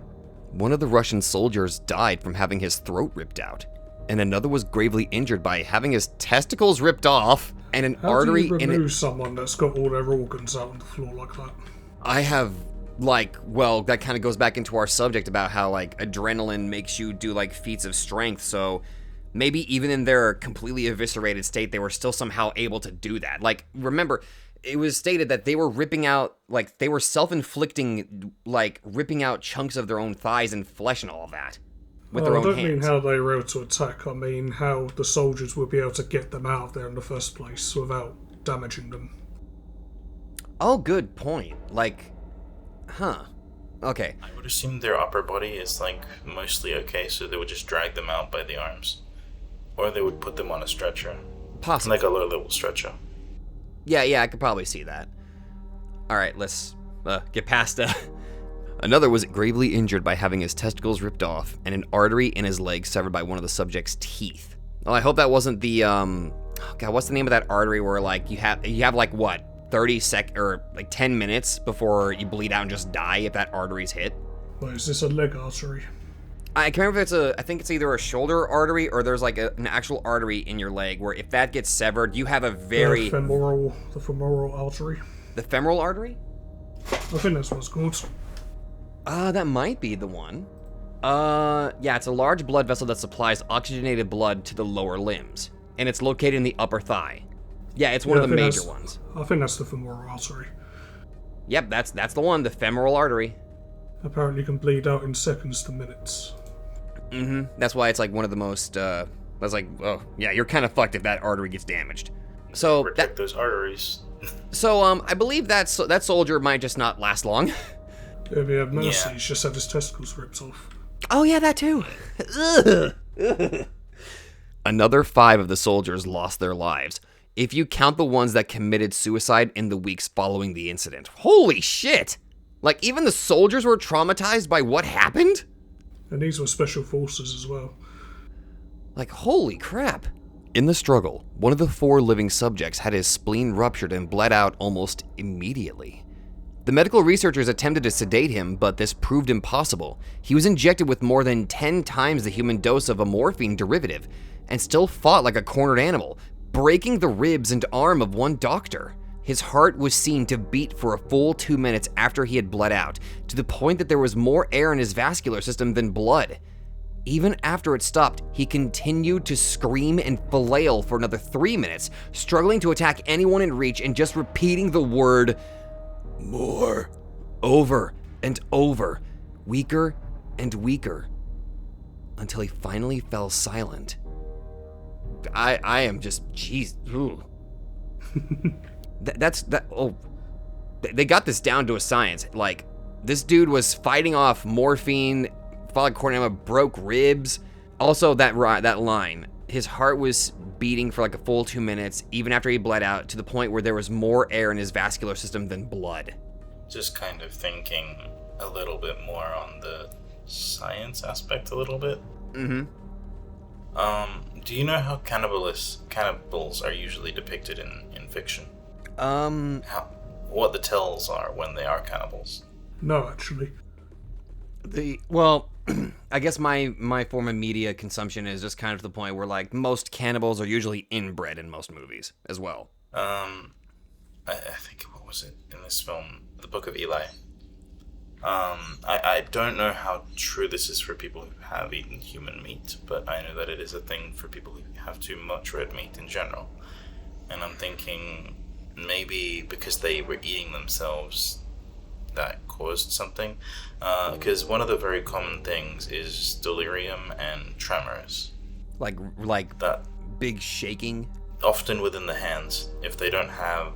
One of the Russian soldiers died from having his throat ripped out, and another was gravely injured by having his testicles ripped off and an artery in it. How do you remove someone that's got all their organs out on the floor like that? I have, that kind of goes back into our subject about how, like, adrenaline makes you do, like, feats of strength, so maybe even in their completely eviscerated state, they were still somehow able to do that. Like, remember, it was stated that they were ripping out, like, they were self-inflicting, like, ripping out chunks of their own thighs and flesh and all of that with their own hands. I don't mean how they were able to attack, I mean how the soldiers would be able to get them out of there in the first place without damaging them. Oh, good point. Like, okay. I would assume their upper body is, like, mostly okay, so they would just drag them out by the arms. Or they would put them on a stretcher. Possibly. Like a low-level stretcher. Yeah, I could probably see that. Alright, let's get past Another was gravely injured by having his testicles ripped off and an artery in his leg severed by one of the subject's teeth. Well, I hope that wasn't the, what's the name of that artery where, like, you have like, what, 10 minutes before you bleed out and just die if that artery's hit? Wait, is this a leg artery? I can't remember if I think it's either a shoulder artery or there's like an actual artery in your leg where if that gets severed, you have a very... The femoral artery. The femoral artery? I think that's what it's called. That might be the one. Yeah, it's a large blood vessel that supplies oxygenated blood to the lower limbs, and it's located in the upper thigh. Yeah, it's one of the major ones. I think that's the femoral artery. Yep, that's the one, the femoral artery. Apparently can bleed out in seconds to minutes. Mm-hmm. That's why it's like one of the most, I was like, oh, yeah, you're kind of fucked if that artery gets damaged. So protect those arteries. So, I believe that soldier might just not last long. If he had mercy, he's just had his testicles ripped off. Oh yeah, that too. Ugh. Another 5 of the soldiers lost their lives, if you count the ones that committed suicide in the weeks following the incident. Holy shit! Like, even the soldiers were traumatized by what happened? And these were special forces as well. Like, holy crap. In the struggle, one of the 4 living subjects had his spleen ruptured and bled out almost immediately. The medical researchers attempted to sedate him, but this proved impossible. He was injected with more than 10 times the human dose of a morphine derivative, and still fought like a cornered animal, breaking the ribs and arm of one doctor. His heart was seen to beat for a full 2 minutes after he had bled out, to the point that there was more air in his vascular system than blood. Even after it stopped, he continued to scream and flail for another 3 minutes, struggling to attack anyone in reach and just repeating the word more over and over, weaker and weaker, until he finally fell silent. I am just, jeez. They got this down to a science. Like, this dude was fighting off morphine, fought like corneal, broke ribs. Also, that line, his heart was beating for like a full 2 minutes, even after he bled out, to the point where there was more air in his vascular system than blood. Just kind of thinking a little bit more on the science aspect a little bit. Mm-hmm. Do you know how cannibals are usually depicted in fiction? What the tells are when they are cannibals? No, actually. I guess my form of media consumption is just kind of to the point where, like, most cannibals are usually inbred in most movies as well. I think, what was it in this film? The Book of Eli. I don't know how true this is for people who have eaten human meat, but I know that it is a thing for people who have too much red meat in general. And I'm thinking maybe because they were eating themselves, that caused something. Because one of the very common things is delirium and tremors. Like that big shaking? Often within the hands. If they don't have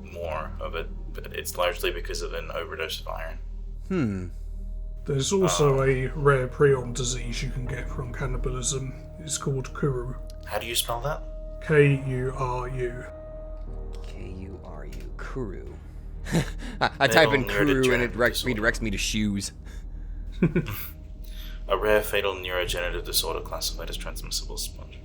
more of it, but it's largely because of an overdose of iron. There's also a rare prion disease you can get from cannibalism. It's called Kuru. How do you spell that? K-U-R-U. K-U-R-U. Kuru. I type in Kuru and it redirects me to shoes. A rare fatal neurodegenerative disorder classified as transmissible sponge.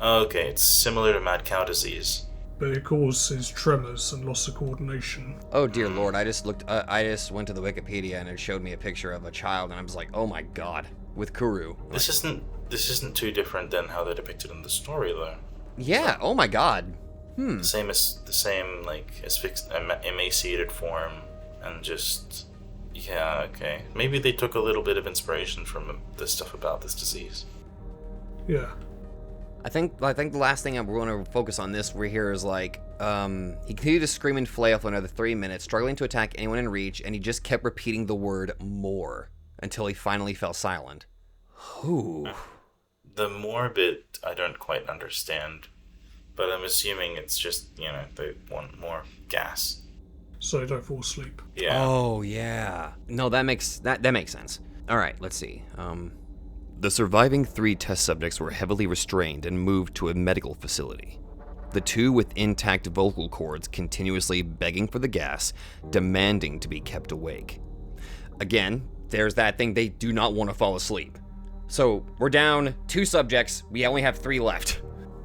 Okay, it's similar to mad cow disease. But it causes tremors and loss of coordination. Oh dear lord, I just went to the Wikipedia and it showed me a picture of a child and I was like, oh my god, with Kuru. This isn't too different than how they're depicted in the story though. Yeah, oh my god. The same like emaciated form and just, yeah, okay. Maybe they took a little bit of inspiration from the stuff about this disease. Yeah. I think the last thing we're going to focus on this right here is like, he continued to scream and flail for another 3 minutes, struggling to attack anyone in reach, and he just kept repeating the word more until he finally fell silent. Ooh. The more bit I don't quite understand, but I'm assuming it's just, they want more gas. So they don't fall asleep. Yeah. Oh, yeah. No, that makes sense. All right, let's see. The surviving 3 test subjects were heavily restrained and moved to a medical facility. The 2 with intact vocal cords continuously begging for the gas, demanding to be kept awake. Again, there's that thing, they do not want to fall asleep. So, we're down 2 subjects, we only have 3 left.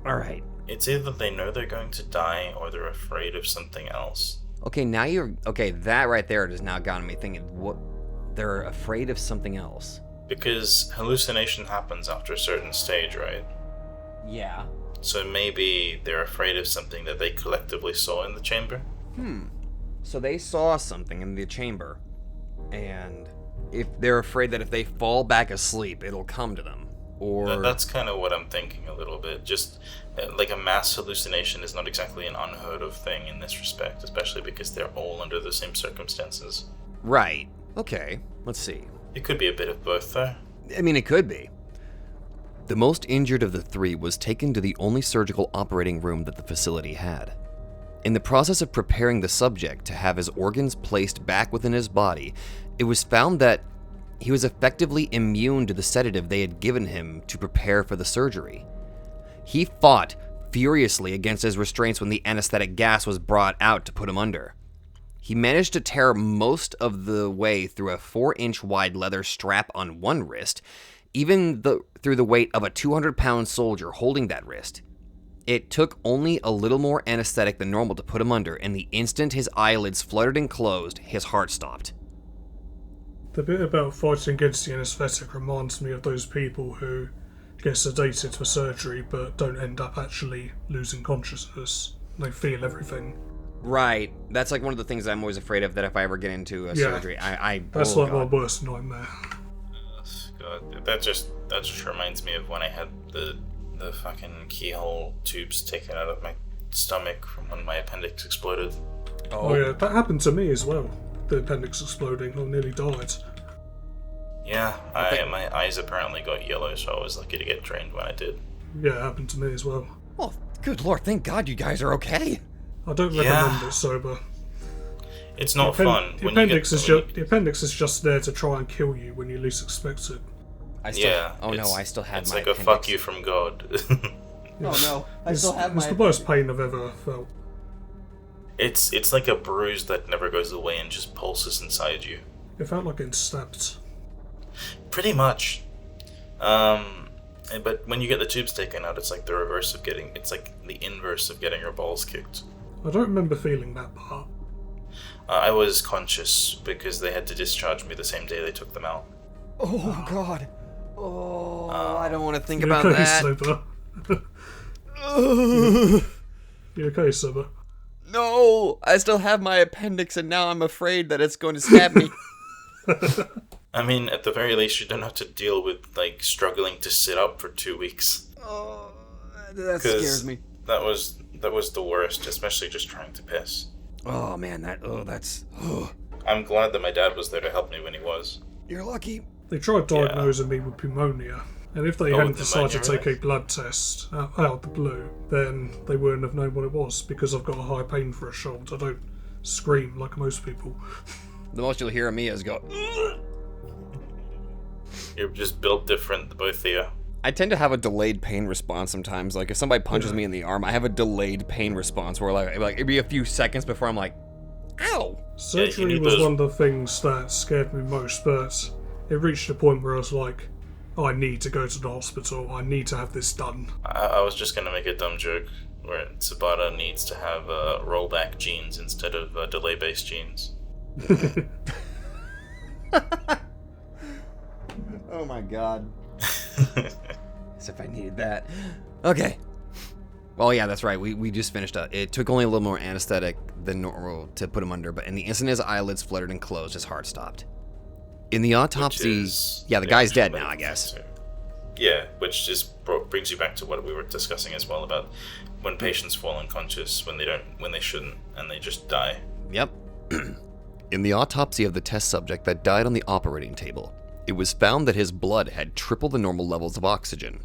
Alright. It's either they know they're going to die or they're afraid of something else. Okay, that right there has now gotten me thinking, what? They're afraid of something else. Because hallucination happens after a certain stage, right? Yeah. So maybe they're afraid of something that they collectively saw in the chamber? So they saw something in the chamber. And if they're afraid that if they fall back asleep, it'll come to them. Or That's kind of what I'm thinking a little bit. Just like a mass hallucination is not exactly an unheard of thing in this respect, especially because they're all under the same circumstances. Right. Okay. Let's see. It could be a bit of both, though. I mean, it could be. The most injured of the three was taken to the only surgical operating room that the facility had. In the process of preparing the subject to have his organs placed back within his body, it was found that he was effectively immune to the sedative they had given him to prepare for the surgery. He fought furiously against his restraints when the anesthetic gas was brought out to put him under. He managed to tear most of the way through a 4-inch wide leather strap on one wrist, even through the weight of a 200-pound soldier holding that wrist. It took only a little more anesthetic than normal to put him under, and the instant his eyelids fluttered and closed, his heart stopped. The bit about fighting against the anaesthetic reminds me of those people who get sedated for surgery but don't end up actually losing consciousness. They feel everything. Right. That's like one of the things I'm always afraid of, that if I ever get into a surgery, That's oh like God. my worst nightmare. God, that just reminds me of when I had the fucking keyhole tubes taken out of my stomach from when my appendix exploded. Oh yeah, that happened to me as well. The appendix exploding, I nearly died. Yeah, my eyes apparently got yellow, so I was lucky to get drained when I did. Yeah, it happened to me as well. Oh, good lord, thank God you guys are okay. I don't recommend it sober. It's not fun. The appendix is just there to try and kill you when you least expect it. I still had my It's like a appendix. fuck you from God. Oh no, I still have my It's the worst pain I've ever felt. It's like a bruise that never goes away and just pulses inside you. It felt like getting stabbed. Pretty much. But when you get the tubes taken out, it's like the inverse of getting your balls kicked. I don't remember feeling that part. I was conscious because they had to discharge me the same day they took them out. Oh God. Oh, I don't want to think You about okay, that. Sober? You okay, Sober? No, I still have my appendix, and now I'm afraid that it's going to stab me. I mean, at the very least, you don't have to deal with, like, struggling to sit up for 2 weeks. Oh, that scares me. That was the worst, especially just trying to piss. Oh man, that's. Oh. I'm glad that my dad was there to help me when he was. You're lucky. They tried diagnosing me with pneumonia, and if they hadn't decided to take a blood test out of the blue, then they wouldn't have known what it was, because I've got a high pain threshold. I don't scream like most people. The most you'll hear of me is go. You're just built different, both of you. I tend to have a delayed pain response sometimes. Like if somebody punches me in the arm, I have a delayed pain response where like it'd be a few seconds before I'm like, ow. Surgery was one of the things that scared me most, but it reached a point where I was like, I need to go to the hospital. I need to have this done. I was just gonna make a dumb joke where Sabata needs to have rollback genes instead of delay-based genes. Oh my God. As if I needed that. Okay. Well, yeah, that's right. We just finished up. It took only a little more anesthetic than normal to put him under, but in the instant his eyelids fluttered and closed, his heart stopped. In the autopsy, the guy's dead now, I guess. Yeah, which just brings you back to what we were discussing as well about when patients fall unconscious when they shouldn't, and they just die. Yep. In the autopsy of the test subject that died on the operating table, it was found that his blood had triple the normal levels of oxygen.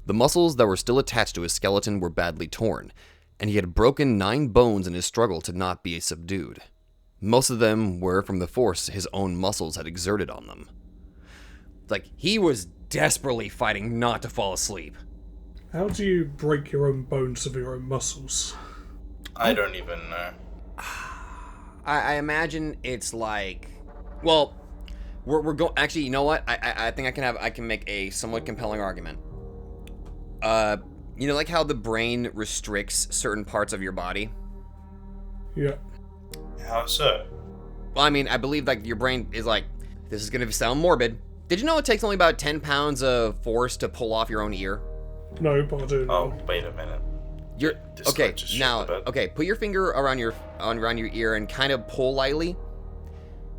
The muscles that were still attached to his skeleton were badly torn, and he had broken 9 bones in his struggle to not be subdued. Most of them were from the force his own muscles had exerted on them. Like, he was desperately fighting not to fall asleep. How do you break your own bones of your own muscles? I don't even know. I imagine it's like, well, we're going. Actually, you know what? I think I can make a somewhat compelling argument. You know, like how the brain restricts certain parts of your body. Yeah. How so? Well, I mean, I believe like your brain is like, this is gonna sound morbid. Did you know it takes only about 10 pounds of force to pull off your own ear? No, but I do know. Oh, wait a minute. You're okay now. Okay, put your finger around your ear and kind of pull lightly.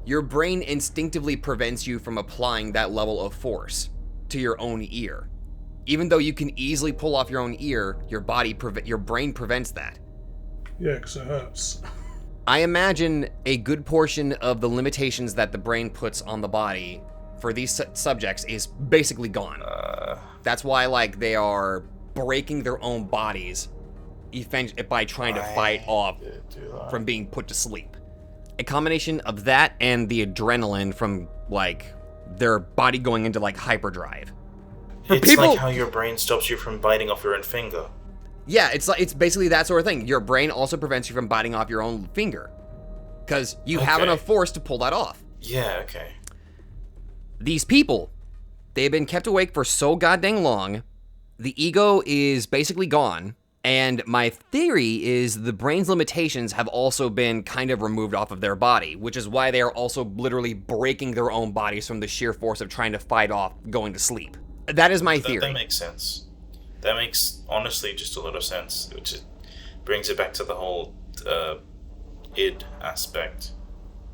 your brain instinctively prevents you from applying that level of force to your own ear. Even though you can easily pull off your own ear, your brain prevents that. Yeah, because it hurts. I imagine a good portion of the limitations that the brain puts on the body for these subjects is basically gone. That's why, like, they are breaking their own bodies by trying to fight off from being put to sleep. A combination of that and the adrenaline from, like, their body going into, like, hyperdrive. It's like how your brain stops you from biting off your own finger. Yeah, it's basically that sort of thing. Your brain also prevents you from biting off your own finger. Because you have enough force to pull that off. Yeah, okay. These people, they've been kept awake for so goddamn long, the ego is basically gone, and my theory is the brain's limitations have also been kind of removed off of their body, which is why they are also literally breaking their own bodies from the sheer force of trying to fight off going to sleep. That is my theory. That makes sense. That makes, honestly, just a lot of sense, which brings it back to the whole id aspect,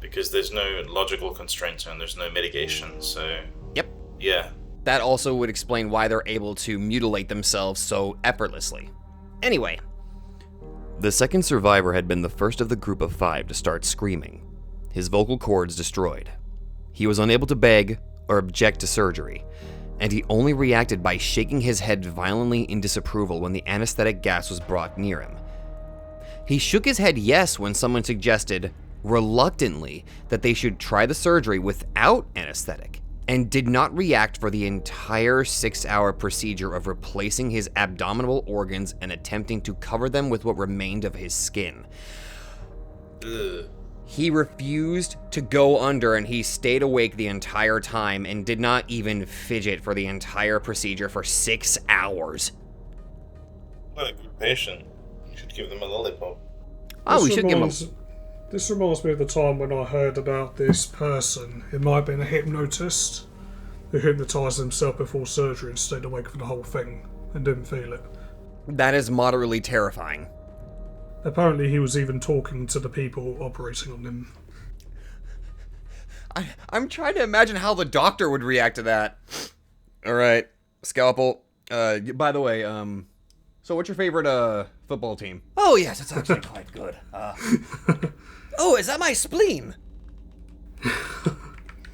because there's no logical constraints and there's no mitigation, so... Yep. Yeah. That also would explain why they're able to mutilate themselves so effortlessly. Anyway. The second survivor had been the first of the group of 5 to start screaming, his vocal cords destroyed. He was unable to beg or object to surgery, and he only reacted by shaking his head violently in disapproval when the anesthetic gas was brought near him. He shook his head yes when someone suggested, reluctantly, that they should try the surgery without anesthetic, and did not react for the entire 6-hour procedure of replacing his abdominal organs and attempting to cover them with what remained of his skin. Ugh. He refused to go under, and he stayed awake the entire time and did not even fidget for the entire procedure for 6 hours. What a good patient. You should give them a lollipop. Oh, we should give him a... This reminds me of the time when I heard about this person. It might have been a hypnotist who hypnotised himself before surgery and stayed awake for the whole thing and didn't feel it. That is moderately terrifying. Apparently he was even talking to the people operating on him. I'm trying to imagine how the doctor would react to that. Alright, Scalpel. By the way, so what's your favorite football team? Oh yes, it's actually quite good. Oh, is that my spleen?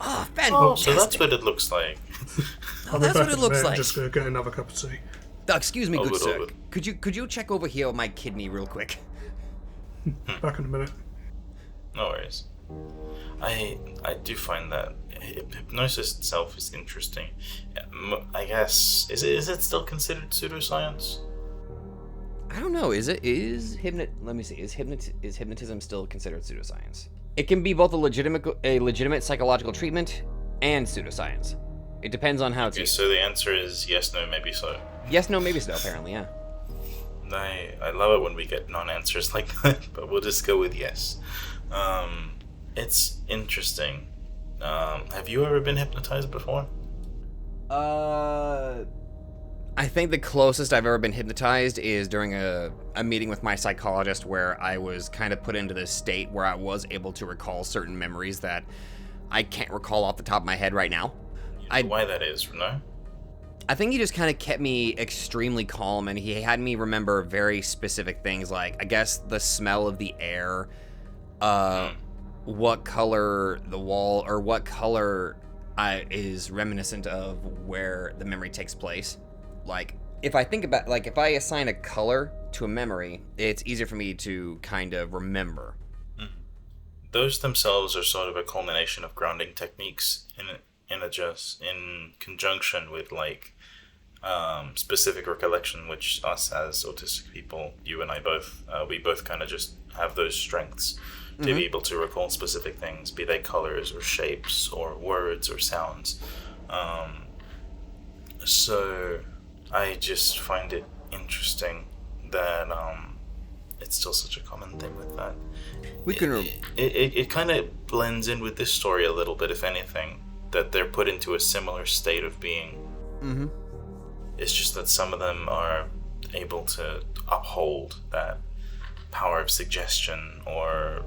Oh, fantastic. Oh, so that's what it looks like. Oh, that's what it looks like. I'm just going to get another cup of tea. Excuse me, good sir. Could you check over here with my kidney real quick? Back in a minute. No worries. I do find that hypnosis itself is interesting. I guess is it still considered pseudoscience? I don't know. Let me see. Is hypnotism still considered pseudoscience? It can be both a legitimate psychological treatment and pseudoscience. It depends on how it's used. So the answer is yes, no, maybe so. Yes, no, maybe so. Apparently, yeah. I love it when we get non-answers like that, but we'll just go with yes. It's interesting. Have you ever been hypnotized before? I think the closest I've ever been hypnotized is during a meeting with my psychologist, where I was kind of put into this state where I was able to recall certain memories that I can't recall off the top of my head right now. You know why that is, no? I think he just kind of kept me extremely calm, and he had me remember very specific things, like, I guess, the smell of the air, what color the wall, or what color is reminiscent of where the memory takes place. Like, if I assign a color to a memory, it's easier for me to kind of remember. Those themselves are sort of a culmination of grounding techniques in conjunction with, like, specific recollection, which us as autistic people, you and I both, we both kind of just have those strengths to be able to recall specific things, be they colors or shapes or words or sounds. So I just find it interesting that it's still such a common thing with that. It kind of blends in with this story a little bit, if anything, that they're put into a similar state of being. Mm-hmm. It's just that some of them are able to uphold that power of suggestion or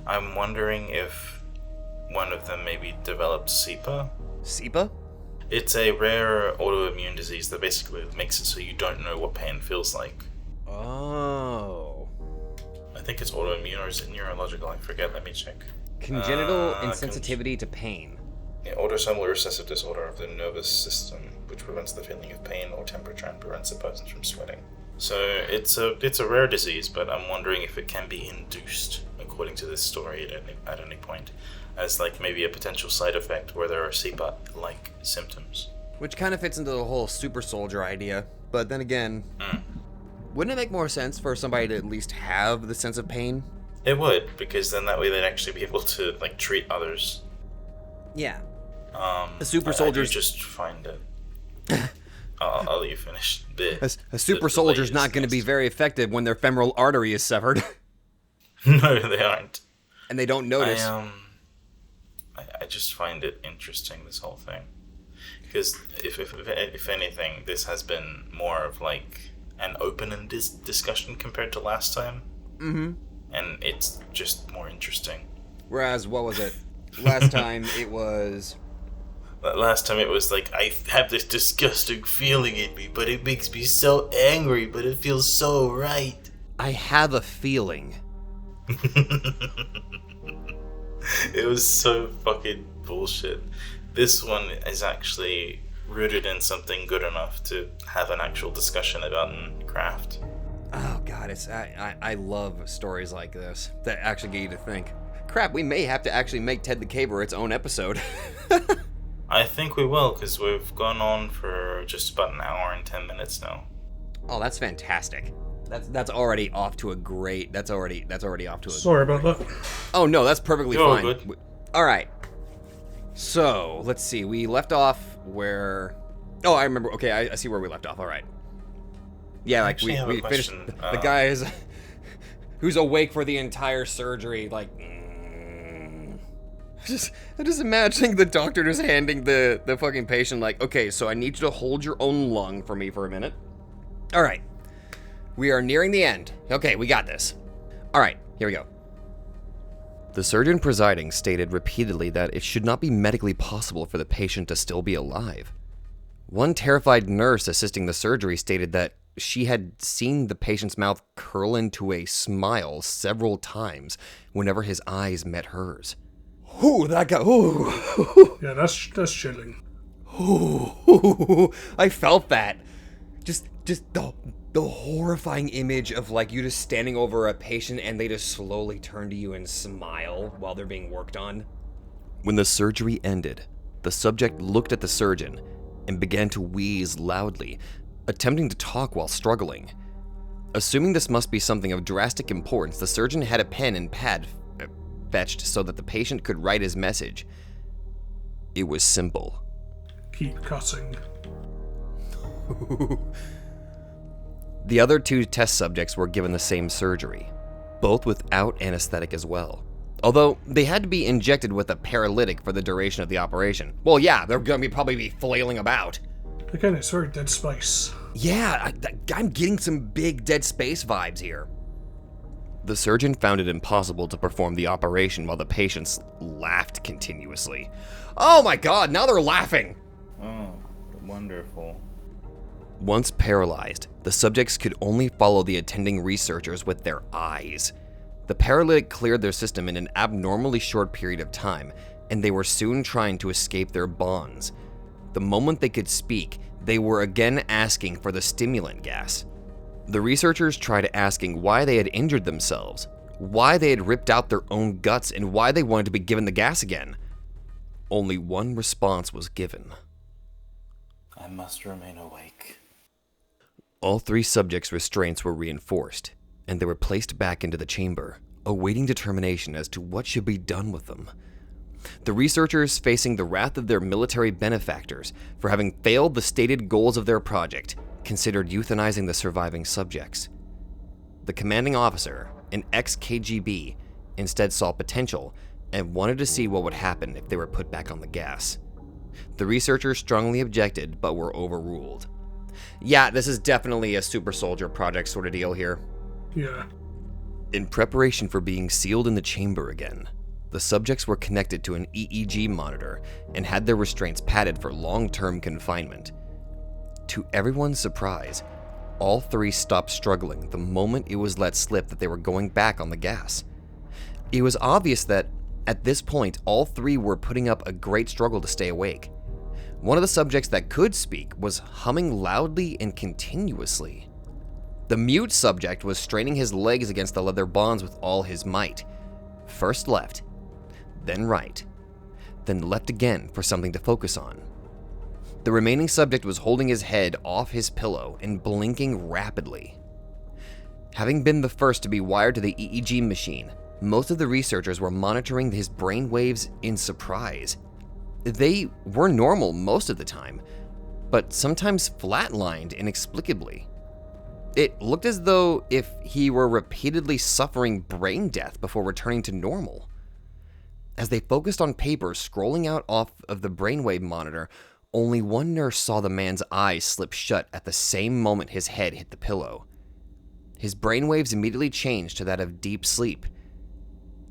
I'm wondering if one of them maybe developed SEPA. SEPA? It's a rare autoimmune disease that basically makes it so you don't know what pain feels like. Oh. I think it's autoimmune, or is it neurological? I forget. Let me check. Congenital insensitivity to pain. Yeah, autosomal recessive disorder of the nervous system, which prevents the feeling of pain or temperature and prevents a person from sweating. So it's a rare disease, but I'm wondering if it can be induced, according to this story, at any point, as like maybe a potential side effect where there are SEPA-like symptoms. Which kind of fits into the whole super soldier idea. But then again, wouldn't it make more sense for somebody to at least have the sense of pain? It would, because then that way they'd actually be able to like treat others. Yeah. The super soldiers just find it. I'll let you finish. A super soldier's not going to be very effective when their femoral artery is severed. No, they aren't. And they don't notice. I just find it interesting, this whole thing, because if anything, this has been more of like an open discussion compared to last time. Mm-hmm. And it's just more interesting. Whereas, what was it? Last time it was like, I have this disgusting feeling in me, but it makes me so angry, but it feels so right. I have a feeling. It was so fucking bullshit. This one is actually rooted in something good enough to have an actual discussion about in craft. Oh god, I love stories like this that actually get you to think. Crap, we may have to actually make Ted the Caber its own episode. I think we will, because we've gone on for just about an hour and 10 minutes now. Oh, that's fantastic. That's already off to a great. That's already off to a. Sorry about that. Oh no, that's perfectly You're fine. good. All right. So let's see. We left off where. Oh, I remember. Okay, I see where we left off. All right. Yeah, like we finished. The guy is who's awake for the entire surgery. Like, I'm just imagining the doctor just handing the fucking patient like, okay, so I need you to hold your own lung for me for a minute. All right. We are nearing the end. Okay, we got this. All right, here we go. The surgeon presiding stated repeatedly that it should not be medically possible for the patient to still be alive. One terrified nurse assisting the surgery stated that she had seen the patient's mouth curl into a smile several times whenever his eyes met hers. Ooh, that guy. Ooh. Yeah, that's chilling. Ooh, I felt that. Just the horrifying image of like you just standing over a patient and they just slowly turn to you and smile while they're being worked on. When the surgery ended, the subject looked at the surgeon and began to wheeze loudly, attempting to talk while struggling. Assuming this must be something of drastic importance, the surgeon had a pen and pad fetched so that the patient could write his message. It was simple. Keep cutting. The other two test subjects were given the same surgery, both without anesthetic as well. Although they had to be injected with a paralytic for the duration of the operation. Well, yeah, they're going to probably be flailing about. Again, it's very Dead Space. Yeah, I'm getting some big Dead Space vibes here. The surgeon found it impossible to perform the operation while the patients laughed continuously. Oh my god, now they're laughing! Oh, wonderful. Once paralyzed, the subjects could only follow the attending researchers with their eyes. The paralytic cleared their system in an abnormally short period of time, and they were soon trying to escape their bonds. The moment they could speak, they were again asking for the stimulant gas. The researchers tried asking why they had injured themselves, why they had ripped out their own guts, and why they wanted to be given the gas again. Only one response was given. I must remain awake. All three subjects' restraints were reinforced, and they were placed back into the chamber, awaiting determination as to what should be done with them. The researchers, facing the wrath of their military benefactors for having failed the stated goals of their project, considered euthanizing the surviving subjects. The commanding officer, an ex-KGB, instead saw potential and wanted to see what would happen if they were put back on the gas. The researchers strongly objected, but were overruled. Yeah, this is definitely a super soldier project sort of deal here. Yeah. In preparation for being sealed in the chamber again, the subjects were connected to an EEG monitor and had their restraints padded for long-term confinement. To everyone's surprise, all three stopped struggling the moment it was let slip that they were going back on the gas. It was obvious that, at this point, all three were putting up a great struggle to stay awake. One of the subjects that could speak was humming loudly and continuously. The mute subject was straining his legs against the leather bonds with all his might. First left, then right, then left again for something to focus on. The remaining subject was holding his head off his pillow and blinking rapidly. Having been the first to be wired to the EEG machine, most of the researchers were monitoring his brainwaves in surprise. They were normal most of the time, but sometimes flatlined inexplicably. It looked as though if he were repeatedly suffering brain death before returning to normal. As they focused on papers scrolling out off of the brainwave monitor, only one nurse saw the man's eyes slip shut at the same moment his head hit the pillow. His brainwaves immediately changed to that of deep sleep,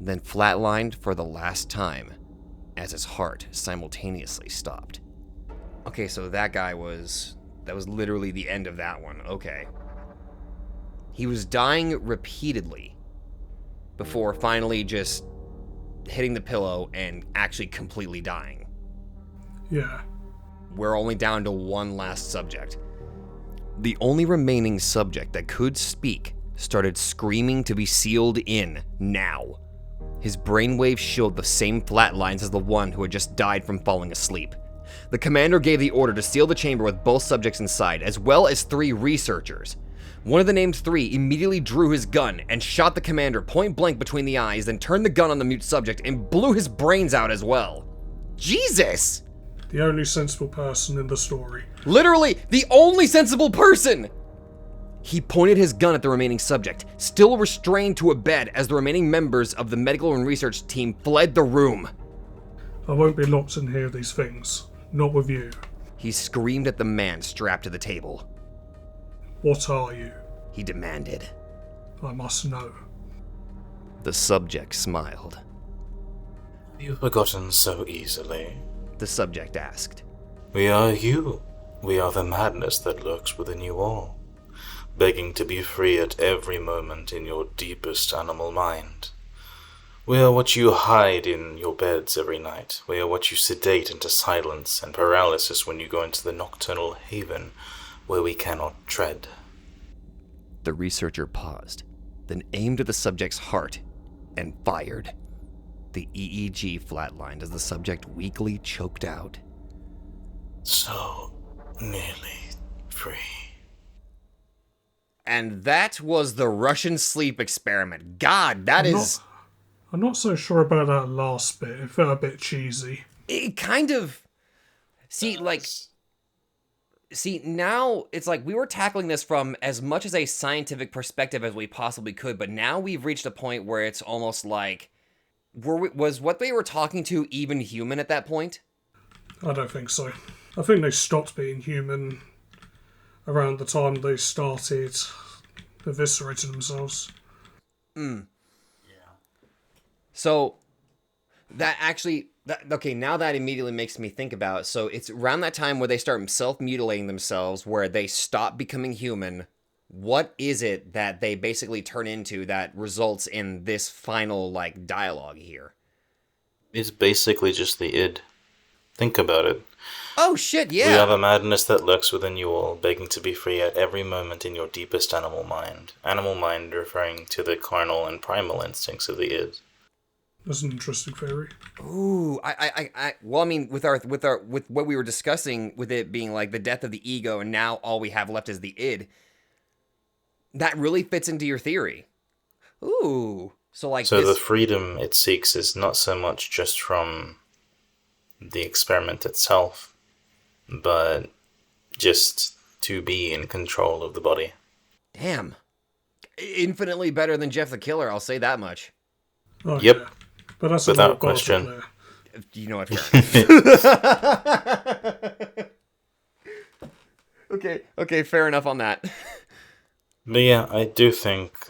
then flatlined for the last time as his heart simultaneously stopped. Okay, so that was literally the end of that one. Okay. He was dying repeatedly before finally just hitting the pillow and actually completely dying. Yeah. We're only down to one last subject. The only remaining subject that could speak started screaming to be sealed in now. His brainwaves showed the same flat lines as the one who had just died from falling asleep. The commander gave the order to seal the chamber with both subjects inside, as well as 3 researchers. One of the named 3 immediately drew his gun and shot the commander point blank between the eyes, then turned the gun on the mute subject and blew his brains out as well. Jesus! The only sensible person in the story. Literally, the only sensible person! He pointed his gun at the remaining subject, still restrained to a bed as the remaining members of the medical and research team fled the room. I won't be locked in here with these things. Not with you. He screamed at the man strapped to the table. What are you? He demanded. I must know. The subject smiled. You've forgotten so easily. The subject asked. We are you. We are the madness that lurks within you all, begging to be free at every moment in your deepest animal mind. We are what you hide in your beds every night. We are what you sedate into silence and paralysis when you go into the nocturnal haven where we cannot tread. The researcher paused, then aimed at the subject's heart and fired. The EEG flatlined as the subject weakly choked out. So nearly free. And that was the Russian sleep experiment. God, I'm not so sure about that last bit. It felt a bit cheesy. It kind of... See, now it's like we were tackling this from as much as a scientific perspective as we possibly could, but now we've reached a point where it's almost like... Was what they were talking to even human at that point? I don't think so. I think they stopped being human around the time they started eviscerating themselves. Yeah. So, now that immediately makes me think about, so it's around that time where they start self-mutilating themselves, where they stop becoming human. What is it that they basically turn into that results in this final, dialogue here? It's basically just the id. Think about it. Oh, shit, yeah! We are the madness that lurks within you all, begging to be free at every moment in your deepest animal mind. Animal mind referring to the carnal and primal instincts of the id. That's an interesting theory. Ooh, well, I mean, with what we were discussing, with it being like the death of the ego, and now all we have left is the id, that really fits into your theory. Ooh, so the freedom it seeks is not so much just from the experiment itself, but just to be in control of the body. Damn. Infinitely better than Jeff the Killer, I'll say that much. Oh, yep. Yeah. But that's without question. You know what? Fair enough. Okay, fair enough on that. But yeah, I do think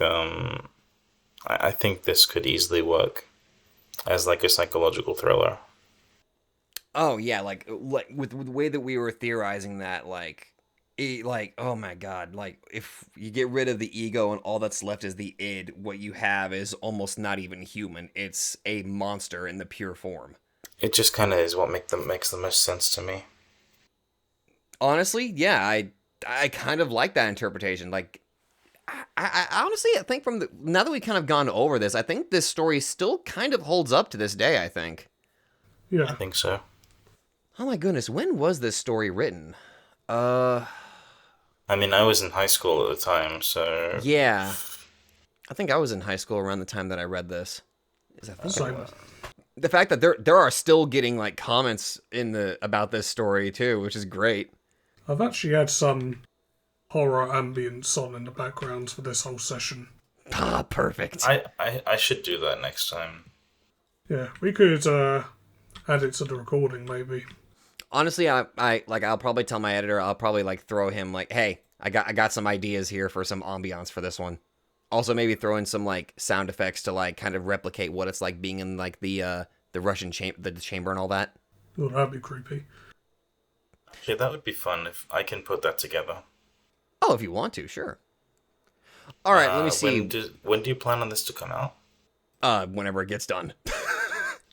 I think this could easily work as like a psychological thriller. Oh yeah, like with the way that we were theorizing that, oh my god, like if you get rid of the ego and all that's left is the id, what you have is almost not even human. It's a monster in the pure form. It just kind of is what makes the most sense to me. Honestly, yeah, I kind of like that interpretation. Like, I honestly, I think now that we kind of gone over this, I think this story still kind of holds up to this day. I think. Yeah, I think so. Oh my goodness, when was this story written? I mean, I was in high school at the time, so... Yeah. I think I was in high school around the time that I read this. I think I was. The fact that there are still getting like comments about this story too, which is great. I've actually had some horror ambience on in the background for this whole session. Ah, perfect. I should do that next time. Yeah, we could add it to the recording maybe. Honestly, I'll probably tell my editor. I'll probably like throw him like, hey, I got some ideas here for some ambiance for this one. Also, maybe throw in some like sound effects to like kind of replicate what it's like being in like the Russian chamber and all that. Oh, that'd be creepy. Yeah, that would be fun if I can put that together. Oh, if you want to, sure. All right, let me see. When do you plan on this to come out? Whenever it gets done.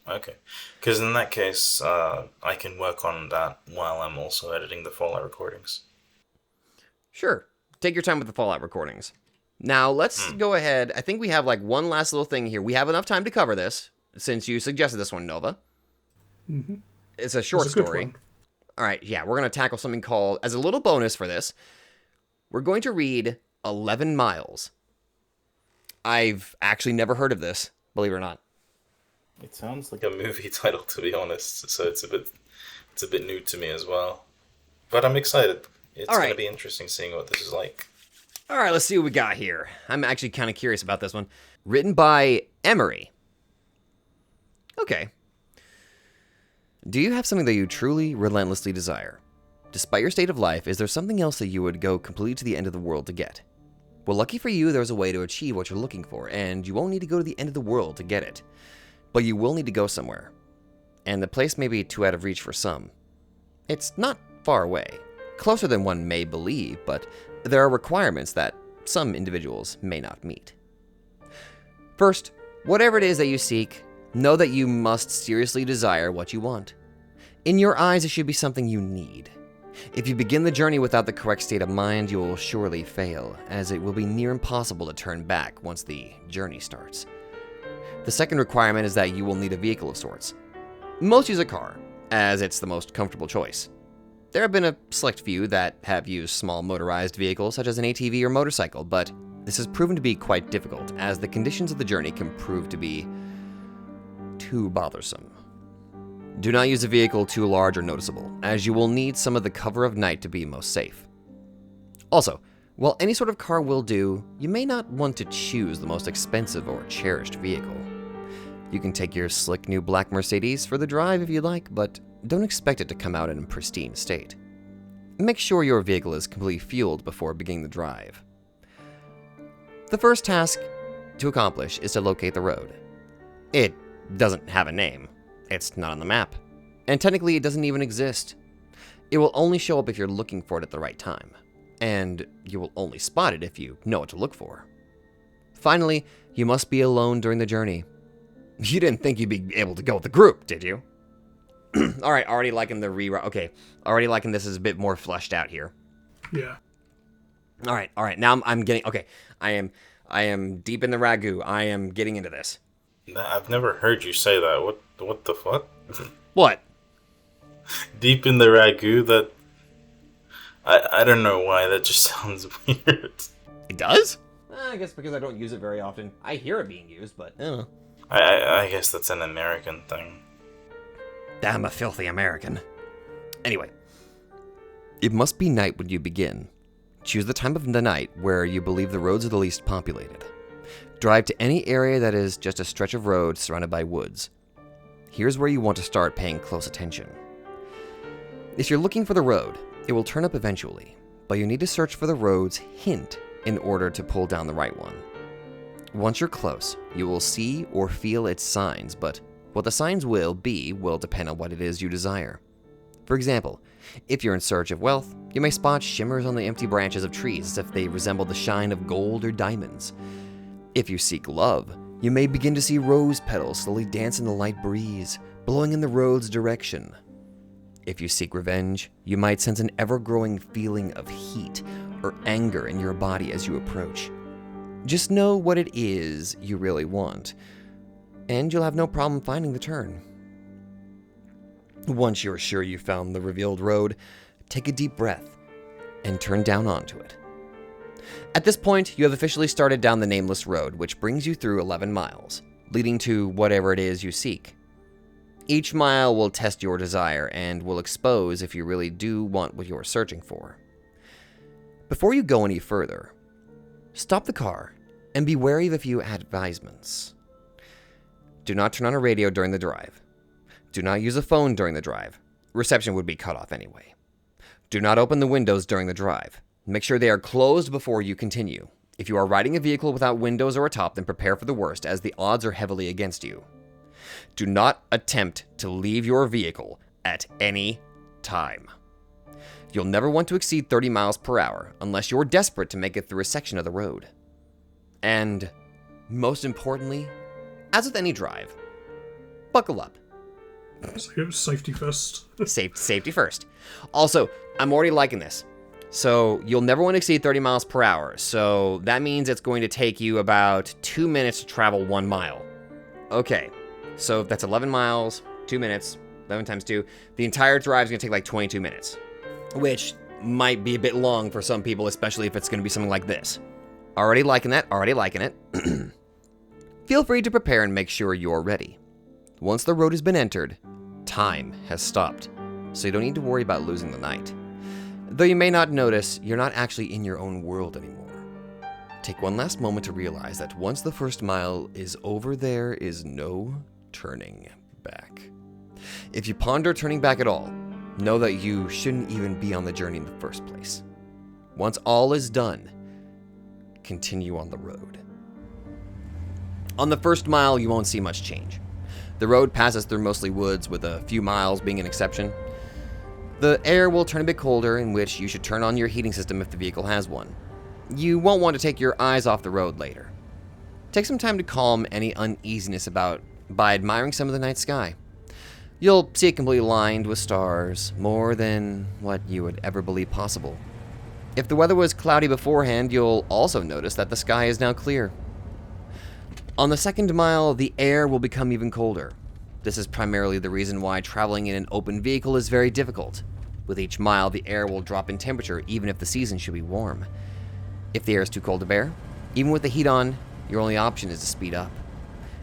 Okay, because in that case, I can work on that while I'm also editing the Fallout recordings. Sure. Take your time with the Fallout recordings. Now, let's go ahead. I think we have like one last little thing here. We have enough time to cover this, since you suggested this one, Nova. Mm-hmm. It's a short story. All right, yeah, we're going to tackle something called, as a little bonus for this, we're going to read 11 Miles. I've actually never heard of this, believe it or not. It sounds like a movie title, to be honest, so it's a bit new to me as well. But I'm excited. It's going to be interesting seeing what this is like. All right, let's see what we got here. I'm actually kind of curious about this one. Written by Emery. Okay. Do you have something that you truly, relentlessly desire? Despite your state of life, is there something else that you would go completely to the end of the world to get? Well, lucky for you, there's a way to achieve what you're looking for, and you won't need to go to the end of the world to get it. But you will need to go somewhere. And the place may be too out of reach for some. It's not far away. Closer than one may believe, but there are requirements that some individuals may not meet. First, whatever it is that you seek, know that you must seriously desire what you want. In your eyes, it should be something you need. If you begin the journey without the correct state of mind, you will surely fail, as it will be near impossible to turn back once the journey starts. The second requirement is that you will need a vehicle of sorts. Most use a car, as it's the most comfortable choice. There have been a select few that have used small motorized vehicles such as an ATV or motorcycle, but this has proven to be quite difficult, as the conditions of the journey can prove to be too bothersome. Do not use a vehicle too large or noticeable, as you will need some of the cover of night to be most safe. Also, while any sort of car will do, you may not want to choose the most expensive or cherished vehicle. You can take your slick new black Mercedes for the drive if you like, but don't expect it to come out in a pristine state. Make sure your vehicle is completely fueled before beginning the drive. The first task to accomplish is to locate the road. It doesn't have a name. It's not on the map. And technically it doesn't even exist. It will only show up if you're looking for it at the right time. And you will only spot it if you know what to look for. Finally, you must be alone during the journey. You didn't think you'd be able to go with the group, did you? Alright, already liking the rewrite. Okay, already liking this is a bit more fleshed out here. Yeah. Alright, now I'm getting... Okay, I am deep in the ragu. I am getting into this. I've never heard you say that. What the fuck? What? Deep in the ragu? That... I don't know why, that just sounds weird. It does? I guess because I don't use it very often. I hear it being used, but I don't know. I guess that's an American thing. I'm a filthy American. Anyway. It must be night when you begin. Choose the time of the night where you believe the roads are the least populated. Drive to any area that is just a stretch of road surrounded by woods. Here's where you want to start paying close attention. If you're looking for the road, it will turn up eventually, but you need to search for the road's hint in order to pull down the right one. Once you're close, you will see or feel its signs, but what the signs will be will depend on what it is you desire. For example, if you're in search of wealth, you may spot shimmers on the empty branches of trees as if they resemble the shine of gold or diamonds. If you seek love, you may begin to see rose petals slowly dance in the light breeze, blowing in the road's direction. If you seek revenge, you might sense an ever-growing feeling of heat or anger in your body as you approach. Just know what it is you really want, and you'll have no problem finding the turn. Once you're sure you've found the revealed road, take a deep breath and turn down onto it. At this point, you have officially started down the nameless road, which brings you through 11 miles, leading to whatever it is you seek. Each mile will test your desire and will expose if you really do want what you're searching for. Before you go any further, stop the car and be wary of a few advisements. Do not turn on a radio during the drive. Do not use a phone during the drive. Reception would be cut off anyway. Do not open the windows during the drive. Make sure they are closed before you continue. If you are riding a vehicle without windows or a top, then prepare for the worst, as the odds are heavily against you. Do not attempt to leave your vehicle at any time. You'll never want to exceed 30 miles per hour unless you're desperate to make it through a section of the road. And most importantly, as with any drive, buckle up. Safety first. Safety first. Also, I'm already liking this. So you'll never want to exceed 30 miles per hour. So that means it's going to take you about 2 minutes to travel 1 mile. Okay, so that's 11 miles, 2 minutes, 11 times 2. The entire drive is going to take like 22 minutes, which might be a bit long for some people, especially if it's going to be something like this. Already liking that, already liking it. Feel free to prepare and make sure you're ready. Once the road has been entered, time has stopped, so you don't need to worry about losing the night. Though you may not notice, you're not actually in your own world anymore. Take one last moment to realize that once the first mile is over, there is no turning back. If you ponder turning back at all, know that you shouldn't even be on the journey in the first place. Once all is done, continue on the road. On the first mile, you won't see much change. The road passes through mostly woods, with a few miles being an exception. The air will turn a bit colder, in which you should turn on your heating system if the vehicle has one. You won't want to take your eyes off the road later. Take some time to calm any uneasiness by admiring some of the night sky. You'll see it completely lined with stars, more than what you would ever believe possible. If the weather was cloudy beforehand, you'll also notice that the sky is now clear. On the second mile, the air will become even colder. This is primarily the reason why traveling in an open vehicle is very difficult. With each mile, the air will drop in temperature, even if the season should be warm. If the air is too cold to bear, even with the heat on, your only option is to speed up.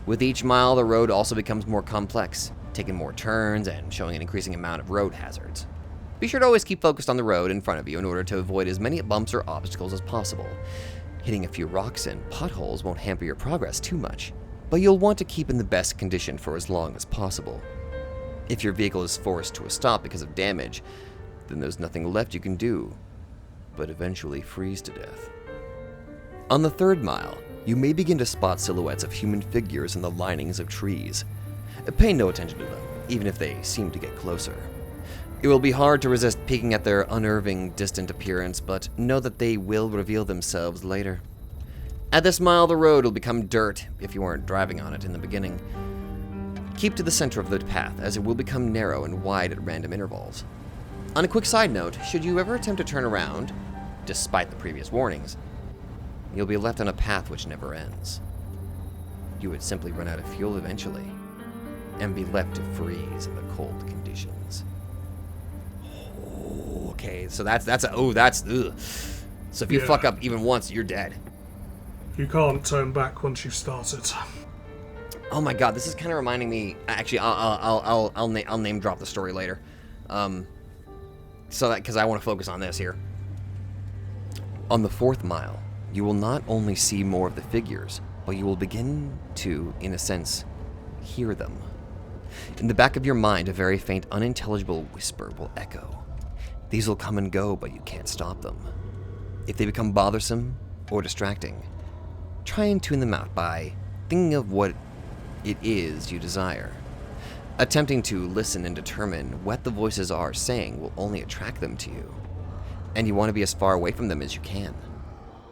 With each mile, the road also becomes more complex, taking more turns and showing an increasing amount of road hazards. Be sure to always keep focused on the road in front of you in order to avoid as many bumps or obstacles as possible. Hitting a few rocks and potholes won't hamper your progress too much, but you'll want to keep in the best condition for as long as possible. If your vehicle is forced to a stop because of damage, then there's nothing left you can do but eventually freeze to death. On the third mile, you may begin to spot silhouettes of human figures in the linings of trees. Pay no attention to them, even if they seem to get closer. It will be hard to resist peeking at their unnerving, distant appearance, but know that they will reveal themselves later. At this mile, the road will become dirt if you weren't driving on it in the beginning. Keep to the center of the path, as it will become narrow and wide at random intervals. On a quick side note, should you ever attempt to turn around, despite the previous warnings, you'll be left on a path which never ends. You would simply run out of fuel eventually, and be left to freeze in the cold conditions. Okay, so that's ugh. So if you fuck up even once, you're dead. You can't turn back once you've started. Oh my god, this is kind of reminding me. Actually, I'll name drop the story later. So that because I want to focus on this here. On the fourth mile, you will not only see more of the figures, but you will begin to, in a sense, hear them. In the back of your mind, a very faint, unintelligible whisper will echo. These will come and go, but you can't stop them. If they become bothersome or distracting, try and tune them out by thinking of what it is you desire. Attempting to listen and determine what the voices are saying will only attract them to you, and you want to be as far away from them as you can.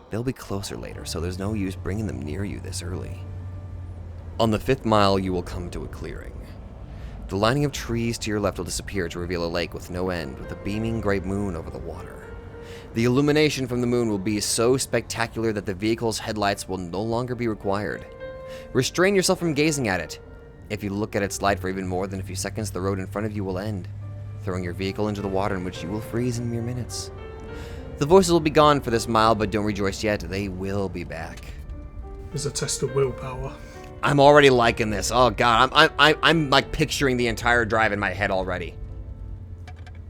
They'll be closer later, so there's no use bringing them near you this early. On the 5th mile, you will come to a clearing. The lining of trees to your left will disappear to reveal a lake with no end, with a beaming great moon over the water. The illumination from the moon will be so spectacular that the vehicle's headlights will no longer be required. Restrain yourself from gazing at it. If you look at its light for even more than a few seconds, the road in front of you will end, throwing your vehicle into the water in which you will freeze in mere minutes. The voices will be gone for this mile, but don't rejoice yet. They will be back. It's a test of willpower. I'm already liking this. Oh god, I'm like picturing the entire drive in my head already.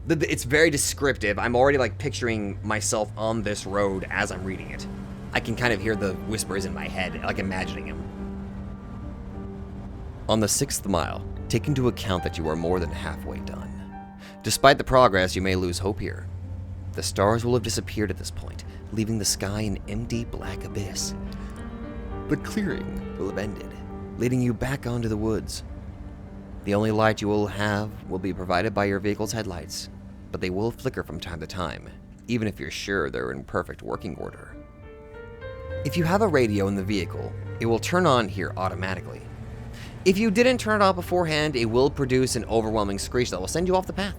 It's very descriptive. I'm already like picturing myself on this road as I'm reading it. I can kind of hear the whispers in my head, like imagining him. On the 6th mile, take into account that you are more than halfway done. Despite the progress, you may lose hope here. The stars will have disappeared at this point, leaving the sky an empty black abyss. The clearing will have ended, leading you back onto the woods. The only light you will have will be provided by your vehicle's headlights, but they will flicker from time to time, even if you're sure they're in perfect working order. If you have a radio in the vehicle, it will turn on here automatically. If you didn't turn it on beforehand, it will produce an overwhelming screech that will send you off the path.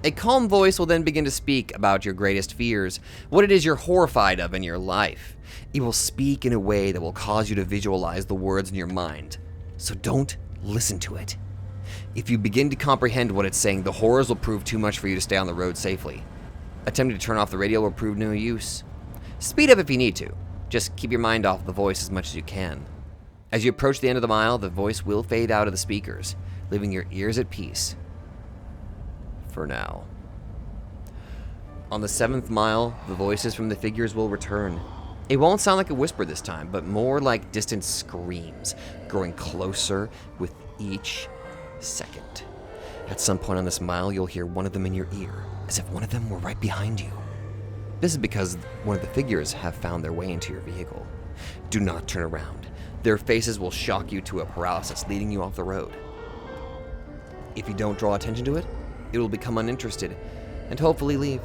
A calm voice will then begin to speak about your greatest fears, what it is you're horrified of in your life. It will speak in a way that will cause you to visualize the words in your mind, so don't listen to it. If you begin to comprehend what it's saying, the horrors will prove too much for you to stay on the road safely. Attempting to turn off the radio will prove no use. Speed up if you need to. Just keep your mind off the voice as much as you can. As you approach the end of the mile, the voice will fade out of the speakers, leaving your ears at peace. For now. On the 7th mile, the voices from the figures will return. It won't sound like a whisper this time, but more like distant screams, growing closer with each second. At some point on this mile, you'll hear one of them in your ear, as if one of them were right behind you. This is because one of the figures have found their way into your vehicle. Do not turn around. Their faces will shock you to a paralysis, leading you off the road. If you don't draw attention to it, it will become uninterested and hopefully leave.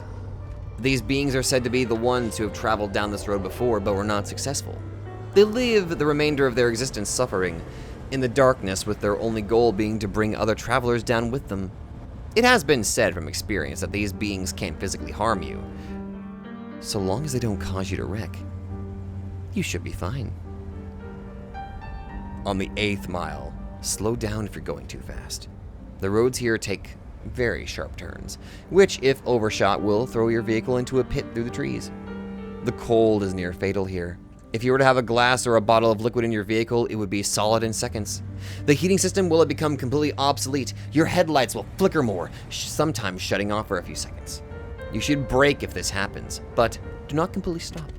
These beings are said to be the ones who have traveled down this road before but were not successful. They live the remainder of their existence suffering in the darkness, with their only goal being to bring other travelers down with them. It has been said from experience that these beings can't physically harm you. So long as they don't cause you to wreck, you should be fine. On the 8th mile, slow down if you're going too fast. The roads here take very sharp turns, which, if overshot, will throw your vehicle into a pit through the trees. The cold is near fatal here. If you were to have a glass or a bottle of liquid in your vehicle, it would be solid in seconds. The heating system will have become completely obsolete. Your headlights will flicker more, sometimes shutting off for a few seconds. You should brake if this happens, but do not completely stop.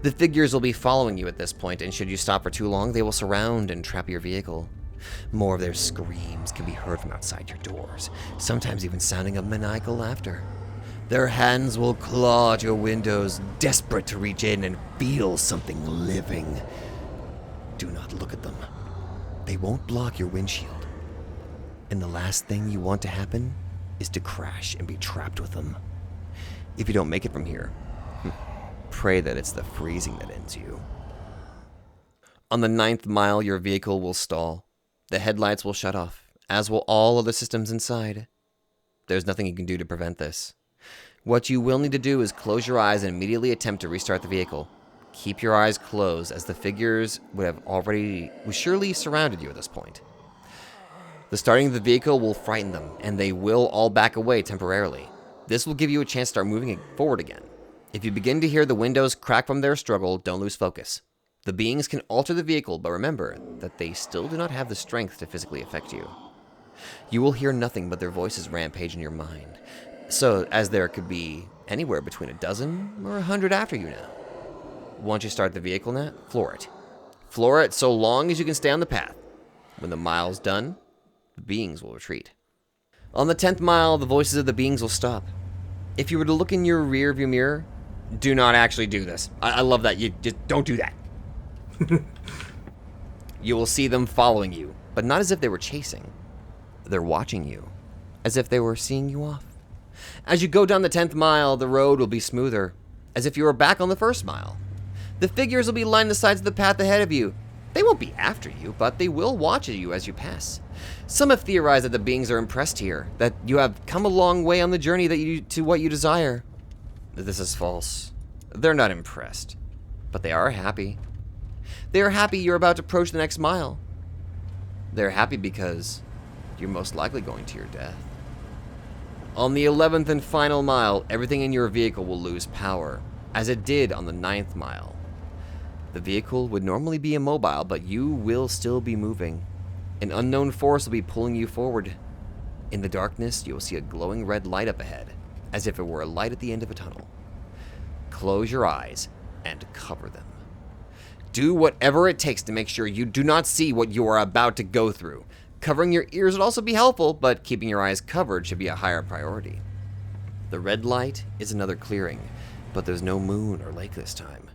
The figures will be following you at this point, and should you stop for too long, they will surround and trap your vehicle. More of their screams can be heard from outside your doors, sometimes even sounding of maniacal laughter. Their hands will claw at your windows, desperate to reach in and feel something living. Do not look at them. They won't block your windshield. And the last thing you want to happen is to crash and be trapped with them. If you don't make it from here, pray that it's the freezing that ends you. On the 9th mile, your vehicle will stall. The headlights will shut off, as will all other systems inside. There's nothing you can do to prevent this. What you will need to do is close your eyes and immediately attempt to restart the vehicle. Keep your eyes closed, as the figures would surely surrounded you at this point. The starting of the vehicle will frighten them, and they will all back away temporarily. This will give you a chance to start moving forward again. If you begin to hear the windows crack from their struggle, don't lose focus. The beings can alter the vehicle, but remember that they still do not have the strength to physically affect you. You will hear nothing but their voices rampage in your mind, so as there could be anywhere between a dozen or 100 after you now. Once you start the vehicle now, floor it. Floor it so long as you can stay on the path. When the mile's done, the beings will retreat. On the 10th mile, the voices of the beings will stop. If you were to look in your rear view mirror, do not actually do this. I love that. You just don't do that. You will see them following you, but not as if they were chasing. They're watching you, as if they were seeing you off. As you go down the 10th mile, the road will be smoother, as if you were back on the 1st mile. The figures will be lined the sides of the path ahead of you. They won't be after you, but they will watch you as you pass. Some have theorized that the beings are impressed here, that you have come a long way on the journey to what you desire. This is false. They're not impressed, but they are happy. They are happy you're about to approach the next mile. They're happy because you're most likely going to your death. On the 11th and final mile, everything in your vehicle will lose power, as it did on the 9th mile. The vehicle would normally be immobile, but you will still be moving. An unknown force will be pulling you forward. In the darkness, you will see a glowing red light up ahead, as if it were a light at the end of a tunnel. Close your eyes and cover them. Do whatever it takes to make sure you do not see what you are about to go through. Covering your ears would also be helpful, but keeping your eyes covered should be a higher priority. The red light is another clearing, but there's no moon or lake this time.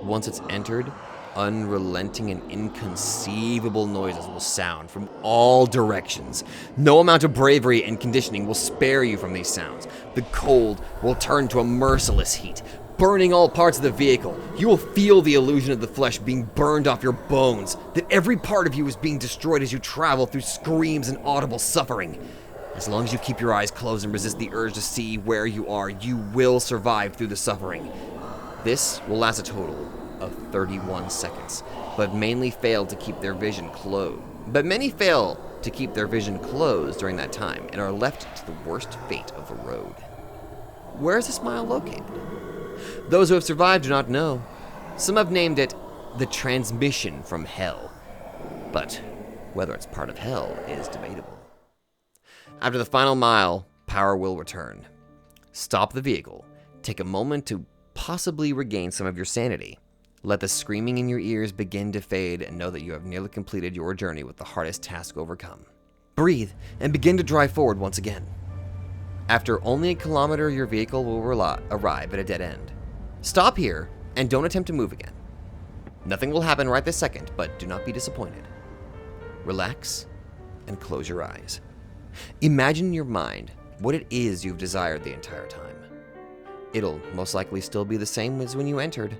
Once it's entered, unrelenting and inconceivable noises will sound from all directions. No amount of bravery and conditioning will spare you from these sounds. The cold will turn to a merciless heat, burning all parts of the vehicle. You will feel the illusion of the flesh being burned off your bones, that every part of you is being destroyed as you travel through screams and audible suffering. As long as you keep your eyes closed and resist the urge to see where you are, you will survive through the suffering. This will last a total of 31 seconds, but many fail to keep their vision closed. During that time and are left to the worst fate of the road. Where is this mile located? Those who have survived do not know. Some have named it the transmission from hell, but whether it's part of hell is debatable. After the final mile, power will return. Stop the vehicle. Take a moment to possibly regain some of your sanity. Let the screaming in your ears begin to fade and know that you have nearly completed your journey with the hardest task overcome. Breathe and begin to drive forward once again. After only a kilometer, your vehicle will arrive at a dead end. Stop here and don't attempt to move again. Nothing will happen right this second, but do not be disappointed. Relax and close your eyes. Imagine in your mind what it is you've desired the entire time. It'll most likely still be the same as when you entered,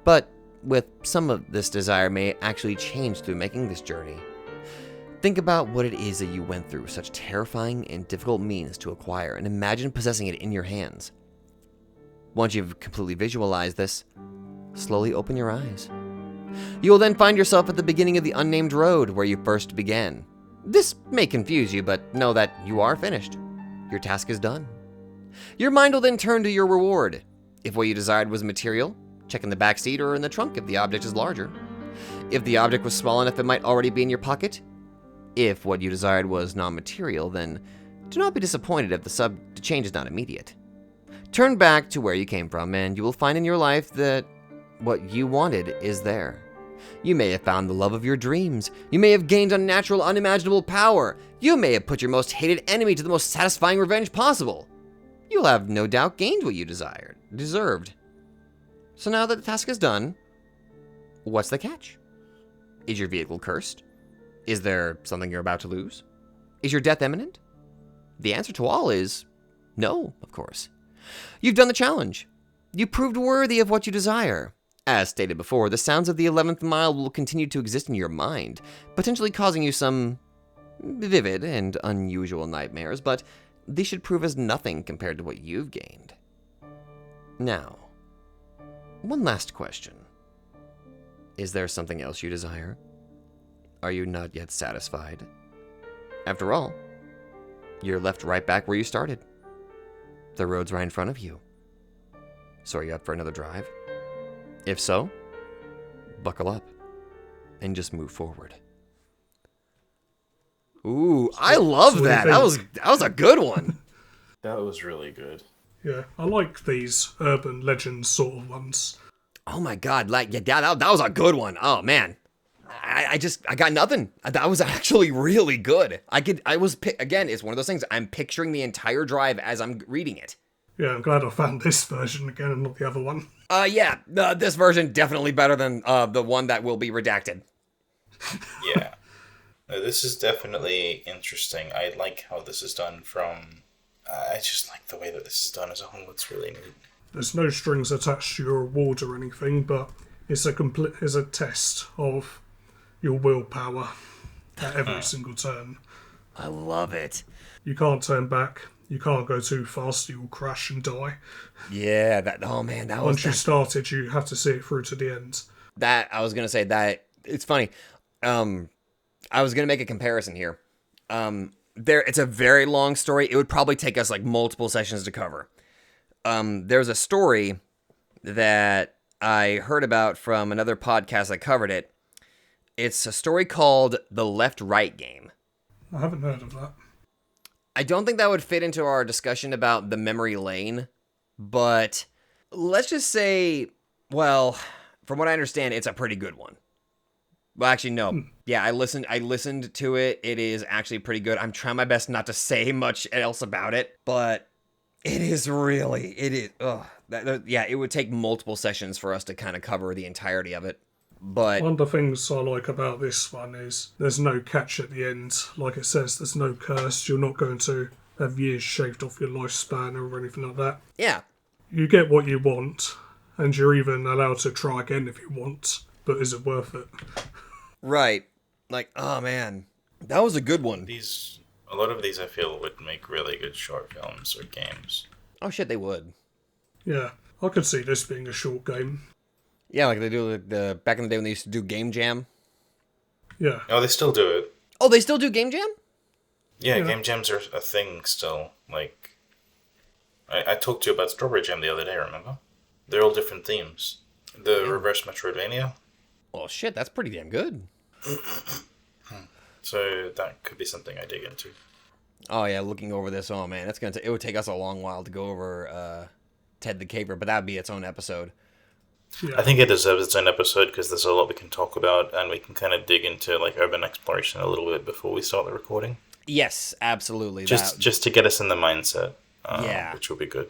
but with some of this desire may actually change through making this journey. Think about what it is that you went through such terrifying and difficult means to acquire, and imagine possessing it in your hands. Once you've completely visualized this, slowly open your eyes. You will then find yourself at the beginning of the unnamed road where you first began. This may confuse you, but know that you are finished. Your task is done. Your mind will then turn to your reward. If what you desired was material, check in the back seat or in the trunk if the object is larger. If the object was small enough, it might already be in your pocket. If what you desired was non-material, then do not be disappointed if the change is not immediate. Turn back to where you came from, and you will find in your life that what you wanted is there. You may have found the love of your dreams. You may have gained unnatural, unimaginable power. You may have put your most hated enemy to the most satisfying revenge possible. You'll have no doubt gained what you deserved. So now that the task is done, what's the catch? Is your vehicle cursed? Is there something you're about to lose? Is your death imminent? The answer to all is no, of course. You've done the challenge. You proved worthy of what you desire. As stated before, the sounds of the 11th mile will continue to exist in your mind, potentially causing you some vivid and unusual nightmares, but these should prove as nothing compared to what you've gained. Now, one last question. Is there something else you desire? Are you not yet satisfied? After all, you're left right back where you started. The road's right in front of you. So are you up for another drive? If so, buckle up and just move forward. Ooh, I love that. That was a good one. That was really good. Yeah, I like these urban legends sort of ones. Oh my god, that was a good one. Oh man. I got nothing. That was actually really good. Again, it's one of those things. I'm picturing the entire drive as I'm reading it. Yeah, I'm glad I found this version again and not the other one. Yeah, this version definitely better than the one that will be redacted. Yeah. No, this is definitely interesting. I like how this is done from... I just like the way that this is done as a whole. It's really neat. There's no strings attached to your reward or anything, but it's a test of your willpower at every single turn. I love it. You can't turn back. You can't go too fast. You'll crash and die. Yeah, that was... Once you started, you have to see it through to the end. That, I was going to say that, it's funny. I was going to make a comparison here. It's a very long story. It would probably take us like multiple sessions to cover. There's a story that I heard about from another podcast that covered it. It's a story called The Left-Right Game. I haven't heard of that. I don't think that would fit into our discussion about the memory lane, but let's just say, well, from what I understand, it's a pretty good one. Well, actually, no. Yeah, I listened to it. It is actually pretty good. I'm trying my best not to say much else about it, but it is. Yeah, it would take multiple sessions for us to kind of cover the entirety of it. But one of the things I like about this one is there's no catch at the end. Like it says, there's no curse. You're not going to have years shaved off your lifespan or anything like that. yeah, You get what you want, and you're even allowed to try again if you want, but is it worth it? right. Like, oh man, that was a good one. A lot of these I feel would make really good short films or games. Oh shit, they would. Yeah, I could see this being a short game. Yeah, like they do the back in the day when they used to do Game Jam. Yeah. Oh, they still do it. Oh, they still do Game Jam? Yeah, game jams are a thing still. Like, I talked to you about Strawberry Jam the other day, remember? They're all different themes. The Reverse Metroidvania. Well, shit, that's pretty damn good. So that could be something I dig into. Oh yeah, looking over this, oh man, it would take us a long while to go over Ted the Caver, but that would be its own episode. Yeah. I think it deserves its own episode because there's a lot we can talk about, and we can kind of dig into like urban exploration a little bit before we start the recording. Yes, absolutely. Just to get us in the mindset, which will be good.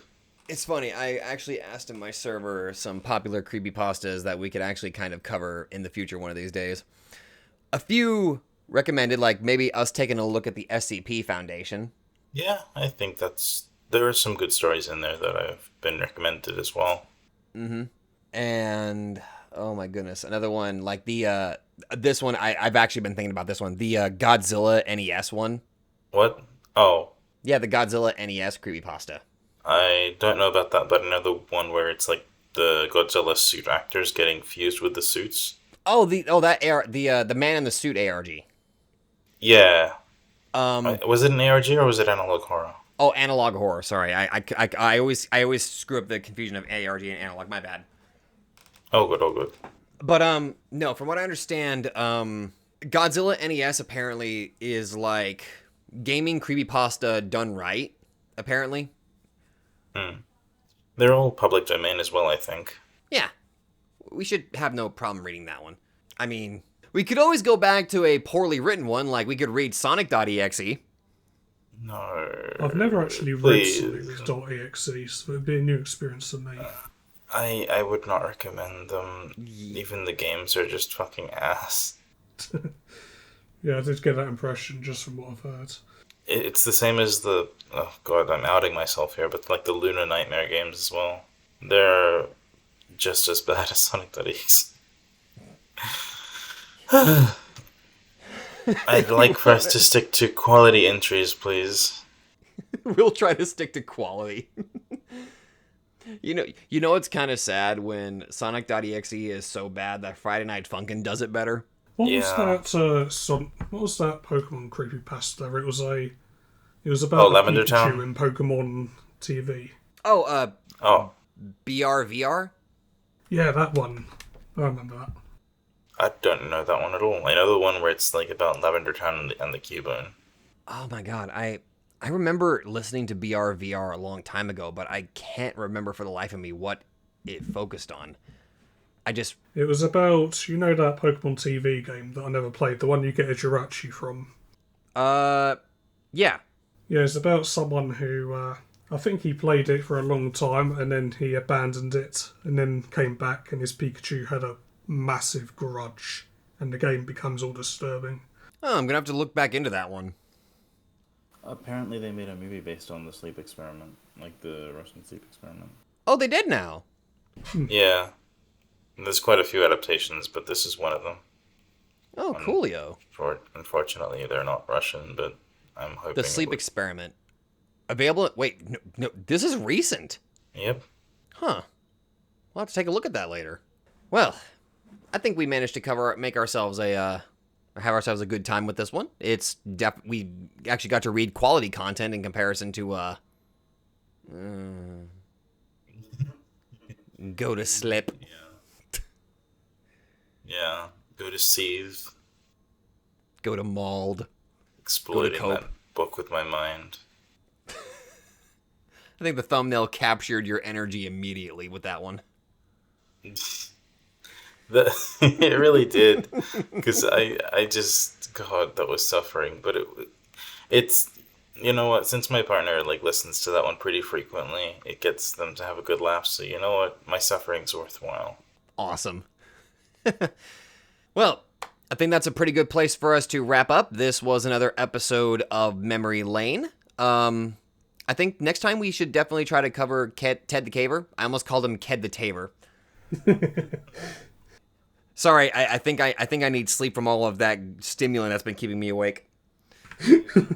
It's funny, I actually asked in my server some popular creepypastas that we could actually kind of cover in the future one of these days. A few recommended, like maybe us taking a look at the SCP Foundation. Yeah, I think there are some good stories in there that have been recommended as well. Mm-hmm. And oh my goodness, another one like the this one I've actually been thinking about this one, the Godzilla NES one. What? Oh, yeah, the Godzilla NES creepypasta. I don't know about that, but I know the one where it's like the Godzilla suit actors getting fused with the suits. Oh, the man in the suit ARG. Yeah. Was it an ARG or was it analog horror? Oh, analog horror. Sorry, I always screw up the confusion of ARG and analog. My bad. Oh, good. But no, from what I understand, Godzilla NES apparently is like gaming creepypasta done right. Apparently. They're all public domain as well, I think. Yeah, we should have no problem reading that one. I mean, we could always go back to a poorly written one, like we could read Sonic.exe. No. I've never actually read Sonic.exe, so it'd be a new experience for me. I would not recommend them. Even the games are just fucking ass. Yeah, I did get that impression just from what I've heard. It's the same as the... Oh god, I'm outing myself here, but like the Lunar Nightmare games as well. They're just as bad as Sonic.exe. I'd like for us to stick to quality entries, please. We'll try to stick to quality. You know it's kind of sad when Sonic.exe is so bad that Friday Night Funkin' does it better. What was that Pokemon creepypasta? It was about Lavender Pikachu Town in Pokemon TV. BRVR? Yeah, that one. I remember that. I don't know that one at all. I know the one where it's like about Lavender Town and the Cubone. Oh my god, I remember listening to BRVR a long time ago, but I can't remember for the life of me what it focused on. It was about, that Pokemon TV game that I never played, the one you get a Jirachi from. Yeah. Yeah, it's about someone who, I think he played it for a long time and then he abandoned it and then came back and his Pikachu had a massive grudge and the game becomes all disturbing. Oh, I'm gonna have to look back into that one. Apparently they made a movie based on the sleep experiment, like the Russian sleep experiment. Oh, they did now. Yeah. There's quite a few adaptations, but this is one of them. Oh, coolio. Unfortunately, they're not Russian, but I'm hoping... The sleep experiment. Available... Wait, no, this is recent. Yep. Huh. We'll have to take a look at that later. Well, I think we managed to have ourselves a good time with this one. We actually got to read quality content in comparison to, go to sleep. Yeah. Go to Seethe. Go to Mauled. Exploiting that book with my mind. I think the thumbnail captured your energy immediately with that one. It really did. Because I just... God, that was suffering. But it's... You know what? Since my partner listens to that one pretty frequently, it gets them to have a good laugh. So you know what? My suffering's worthwhile. Awesome. Well, I think that's a pretty good place for us to wrap up. This was another episode of Memory Lane. I think next time we should definitely try to cover Ted the Caver. I almost called him Ked the Taver. Sorry, I think I need sleep from all of that stimulant that's been keeping me awake. Too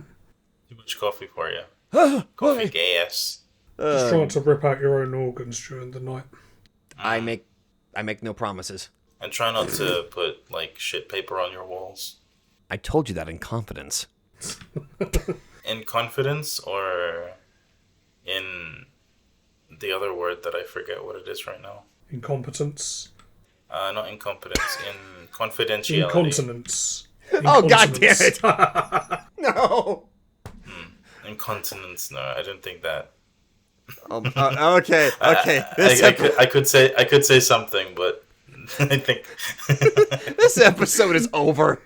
much coffee for you. Coffee gas. Just trying to rip out your own organs during the night. I make no promises. And try not to put shit paper on your walls. I told you that in confidence. In confidence, or in the other word that I forget what it is right now? Incompetence. Not incompetence. In confidentiality. Incontinence. Oh, god damn it! No! Incontinence, no, I don't think that. Okay. I could say something, but I think this episode is over.